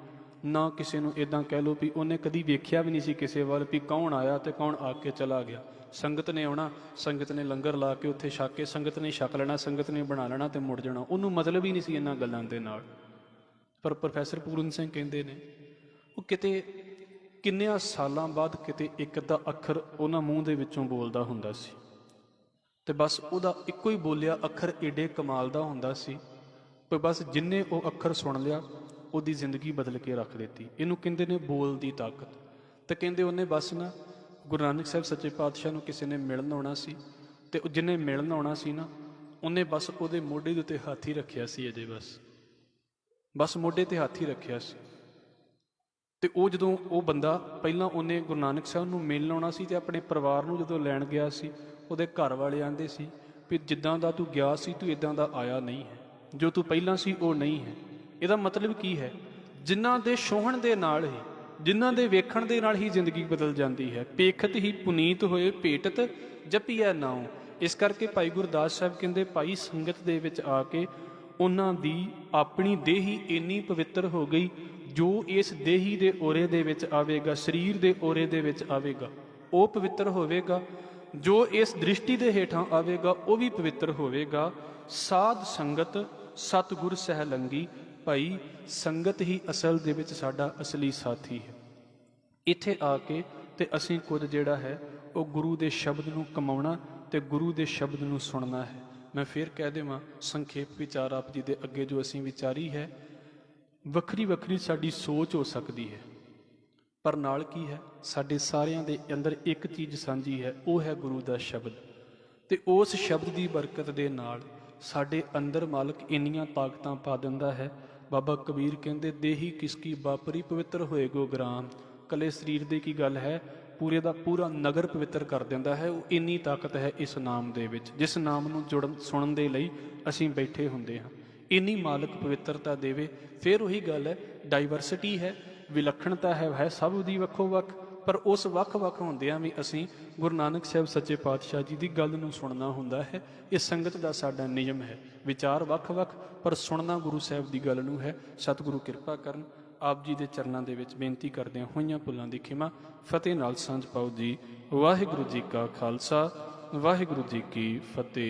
ਨਾ ਕਿਸੇ ਨੂੰ ਇਦਾਂ ਕਹਿ ਲਓ ਵੀ ਉਹਨੇ ਕਦੀ ਵੇਖਿਆ ਵੀ ਨਹੀਂ ਸੀ ਕਿਸੇ ਵੱਲ ਵੀ ਕੌਣ ਆਇਆ ਤੇ ਕੌਣ ਆ ਕੇ ਚਲਾ ਗਿਆ। ਸੰਗਤ ਨੇ ਆਉਣਾ, ਸੰਗਤ ਨੇ ਲੰਗਰ ਲਾ ਕੇ ਉੱਥੇ ਛਕ ਕੇ ਸੰਗਤ ਨੇ ਛਕ ਲੈਣਾ, ਸੰਗਤ ਨੇ ਬਣਾ ਲੈਣਾ ਤੇ ਮੁੜ ਜਾਣਾ। ਉਹਨੂੰ ਮਤਲਬ ਹੀ ਨਹੀਂ ਸੀ ਇਹਨਾਂ ਗੱਲਾਂ ਦੇ ਨਾਲ। ਪਰ ਪ੍ਰੋਫੈਸਰ ਪੂਰਨ ਸਿੰਘ ਕਹਿੰਦੇ ਨੇ ਉਹ ਕਿਤੇ ਕਿੰਨਿਆਂ ਸਾਲਾਂ ਬਾਅਦ ਕਿਤੇ ਇੱਕ ਅੱਧਾ ਅੱਖਰ ਉਹਨਾਂ ਮੂੰਹ ਦੇ ਵਿੱਚੋਂ ਬੋਲਦਾ ਹੁੰਦਾ ਸੀ, ਤੇ ਬਸ ਉਹਦਾ ਇੱਕੋ ਹੀ ਬੋਲਿਆ ਅੱਖਰ ਏਡੇ ਕਮਾਲ ਦਾ ਹੁੰਦਾ ਸੀ, ਪਰ ਬਸ ਜਿੰਨੇ ਉਹ ਅੱਖਰ ਸੁਣ ਲਿਆ ਉਹਦੀ ਜ਼ਿੰਦਗੀ ਬਦਲ ਕੇ ਰੱਖ ਦਿੱਤੀ। ਇਹਨੂੰ ਕਹਿੰਦੇ ਨੇ ਬੋਲ ਦੀ ਤਾਕਤ। ਤੇ ਕਹਿੰਦੇ ਉਹਨੇ ਬਸ ਨਾ ਗੁਰੂ ਨਾਨਕ ਸਾਹਿਬ ਸੱਚੇ ਪਾਤਸ਼ਾਹ ਨੂੰ ਕਿਸੇ ਨੇ ਮਿਲਣ ਆਉਣਾ ਸੀ, ਤੇ ਜਿਹਨੇ ਮਿਲਣ ਆਉਣਾ ਸੀ ਨਾ, ਉਹਨੇ ਬਸ ਉਹਦੇ ਮੋਢੇ ਦੇ ਉੱਤੇ ਹੱਥ ਹੀ ਰੱਖਿਆ ਸੀ, ਅਜੇ ਬਸ ਮੋਢੇ ਤੇ ਹੱਥ ਹੀ ਰੱਖਿਆ ਸੀ। ਤੇ ਉਹ ਜਦੋਂ ਉਹ ਬੰਦਾ ਪਹਿਲਾਂ ਉਹਨੇ ਗੁਰੂ ਨਾਨਕ ਸਾਹਿਬ ਨੂੰ ਮਿਲਣ ਆਉਣਾ ਸੀ ਤੇ ਆਪਣੇ ਪਰਿਵਾਰ ਨੂੰ ਜਦੋਂ ਲੈਣ ਗਿਆ ਸੀ, ਉਹਦੇ ਘਰ ਵਾਲੇ ਆਂਦੇ ਸੀ ਵੀ ਜਿੱਦਾਂ ਦਾ ਤੂੰ ਗਿਆ ਸੀ ਤੂੰ ਇਦਾਂ ਦਾ ਆਇਆ ਨਹੀਂ ਹੈ, ਜੋ ਤੂੰ ਪਹਿਲਾਂ ਸੀ ਉਹ ਨਹੀਂ ਹੈ। ਇਹਦਾ ਮਤਲਬ ਕੀ ਹੈ? ਜਿਨ੍ਹਾਂ ਦੇ ਛੋਹਣ ਦੇ ਨਾਲ ਹੀ, ਜਿਨ੍ਹਾਂ ਦੇ ਵੇਖਣ ਦੇ ਨਾਲ ਹੀ ਜ਼ਿੰਦਗੀ ਬਦਲ ਜਾਂਦੀ ਹੈ। ਪੇਖਤ ਹੀ ਪੁਨੀਤ ਹੋਏ ਭੇਟਤ ਜਪੀਐ ਨਾਉ। ਇਸ ਕਰਕੇ ਭਾਈ ਗੁਰਦਾਸ ਸਾਹਿਬ ਕਹਿੰਦੇ ਭਾਈ ਸੰਗਤ ਦੇ ਵਿੱਚ ਆ ਕੇ ਉਹਨਾਂ ਦੀ ਆਪਣੀ ਦੇਹੀ ਇੰਨੀ ਪਵਿੱਤਰ ਹੋ ਗਈ, ਜੋ ਇਸ ਦੇਹੀ ਦੇ ਓਰੇ ਦੇ ਵਿੱਚ ਆਵੇਗਾ, ਸਰੀਰ ਦੇ ਓਰੇ ਦੇ ਵਿੱਚ ਆਵੇਗਾ, ਉਹ ਪਵਿੱਤਰ ਹੋਵੇਗਾ। ਜੋ ਇਸ ਦ੍ਰਿਸ਼ਟੀ ਦੇ ਹੇਠਾਂ ਆਵੇਗਾ ਉਹ ਵੀ ਪਵਿੱਤਰ ਹੋਵੇਗਾ। ਸਾਧ ਸੰਗਤ ਸਤਿਗੁਰ ਸਹਿ ਲੰਗੀ। ਭਾਈ ਸੰਗਤ ਹੀ ਅਸਲ ਦੇ ਵਿੱਚ ਸਾਡਾ ਅਸਲੀ ਸਾਥੀ ਹੈ। ਇੱਥੇ ਆ ਕੇ ਤੇ ਅਸੀਂ ਕੁਝ ਜਿਹੜਾ ਹੈ ਉਹ ਗੁਰੂ ਦੇ ਸ਼ਬਦ ਨੂੰ ਕਮਾਉਣਾ ਤੇ ਗੁਰੂ ਦੇ ਸ਼ਬਦ ਨੂੰ ਸੁਣਨਾ ਹੈ। ਮੈਂ ਫਿਰ ਕਹਿ ਦੇਵਾਂ, ਸੰਖੇਪ ਵਿਚਾਰ ਆਪ ਜੀ ਦੇ ਅੱਗੇ ਜੋ ਅਸੀਂ ਵਿਚਾਰੀ ਹੈ, ਵੱਖਰੀ ਵੱਖਰੀ ਸਾਡੀ ਸੋਚ ਹੋ ਸਕਦੀ ਹੈ, ਪਰ ਨਾਲ ਕੀ ਹੈ, ਸਾਡੇ ਸਾਰਿਆਂ ਦੇ ਅੰਦਰ ਇੱਕ ਚੀਜ਼ ਸਾਂਝੀ ਹੈ, ਉਹ ਹੈ ਗੁਰੂ ਦਾ ਸ਼ਬਦ। ਤੇ ਉਸ ਸ਼ਬਦ ਦੀ ਬਰਕਤ ਦੇ ਨਾਲ ਸਾਡੇ ਅੰਦਰ ਮਾਲਕ ਇੰਨੀਆਂ ਤਾਕਤਾਂ ਪਾ ਦਿੰਦਾ ਹੈ। ਬਾਬਾ ਕਬੀਰ ਕਹਿੰਦੇ ਦੇਹੀ ਕਿਸਕੀ ਬਾਪਰੀ ਪਵਿੱਤਰ ਹੋਏ ਗੋ ਗ੍ਰਾਮ। ਕੱਲੇ ਸਰੀਰ ਦੀ ਕੀ ਗੱਲ ਹੈ, ਪੂਰੇ ਦਾ ਪੂਰਾ ਨਗਰ ਪਵਿੱਤਰ ਕਰ ਦਿੰਦਾ ਹੈ। ਉਹ ਇੰਨੀ ਤਾਕਤ ਹੈ ਇਸ ਨਾਮ ਦੇ ਵਿੱਚ, ਜਿਸ ਨਾਮ ਨੂੰ ਸੁਣਨ ਦੇ ਲਈ ਅਸੀਂ ਬੈਠੇ ਹੁੰਦੇ ਹਾਂ। ਇੰਨੀ ਮਾਲਕ ਪਵਿੱਤਰਤਾ ਦੇਵੇ। ਫਿਰ ਉਹੀ ਗੱਲ ਹੈ, ਡਾਈਵਰਸਿਟੀ ਹੈ, ਵਿਲੱਖਣਤਾ ਹੈ ਸਭ ਦੀ ਵੱਖੋ ਵੱਖ, ਪਰ ਉਸ ਵੱਖ-ਵੱਖ ਹੁੰਦਿਆਂ ਵੀ ਅਸੀਂ ਗੁਰੂ ਨਾਨਕ ਸਾਹਿਬ ਸੱਚੇ ਪਾਤਸ਼ਾਹ ਜੀ ਦੀ ਗੱਲ ਨੂੰ ਸੁਣਨਾ ਹੁੰਦਾ ਹੈ। ਇਹ ਸੰਗਤ ਦਾ ਸਾਡਾ ਨਿਯਮ ਹੈ। ਵਿਚਾਰ ਵੱਖ-ਵੱਖ ਪਰ ਸੁਣਨਾ ਗੁਰੂ ਸਾਹਿਬ ਦੀ ਗੱਲ ਨੂੰ ਹੈ। ਸਤਿਗੁਰੂ ਕਿਰਪਾ ਕਰਨ। ਆਪ ਜੀ ਦੇ ਚਰਨਾਂ ਦੇ ਵਿੱਚ ਬੇਨਤੀ ਕਰਦਿਆਂ ਹੋਈਆਂ ਭੁੱਲਾਂ ਦੀ ਖਿਮਾ। ਫਤਿਹ ਨਾਲ ਸਾਂਝ ਪਾਓ ਜੀ। ਵਾਹਿਗੁਰੂ ਜੀ ਕਾ ਖਾਲਸਾ, ਵਾਹਿਗੁਰੂ ਜੀ ਕੀ ਫਤਿਹ।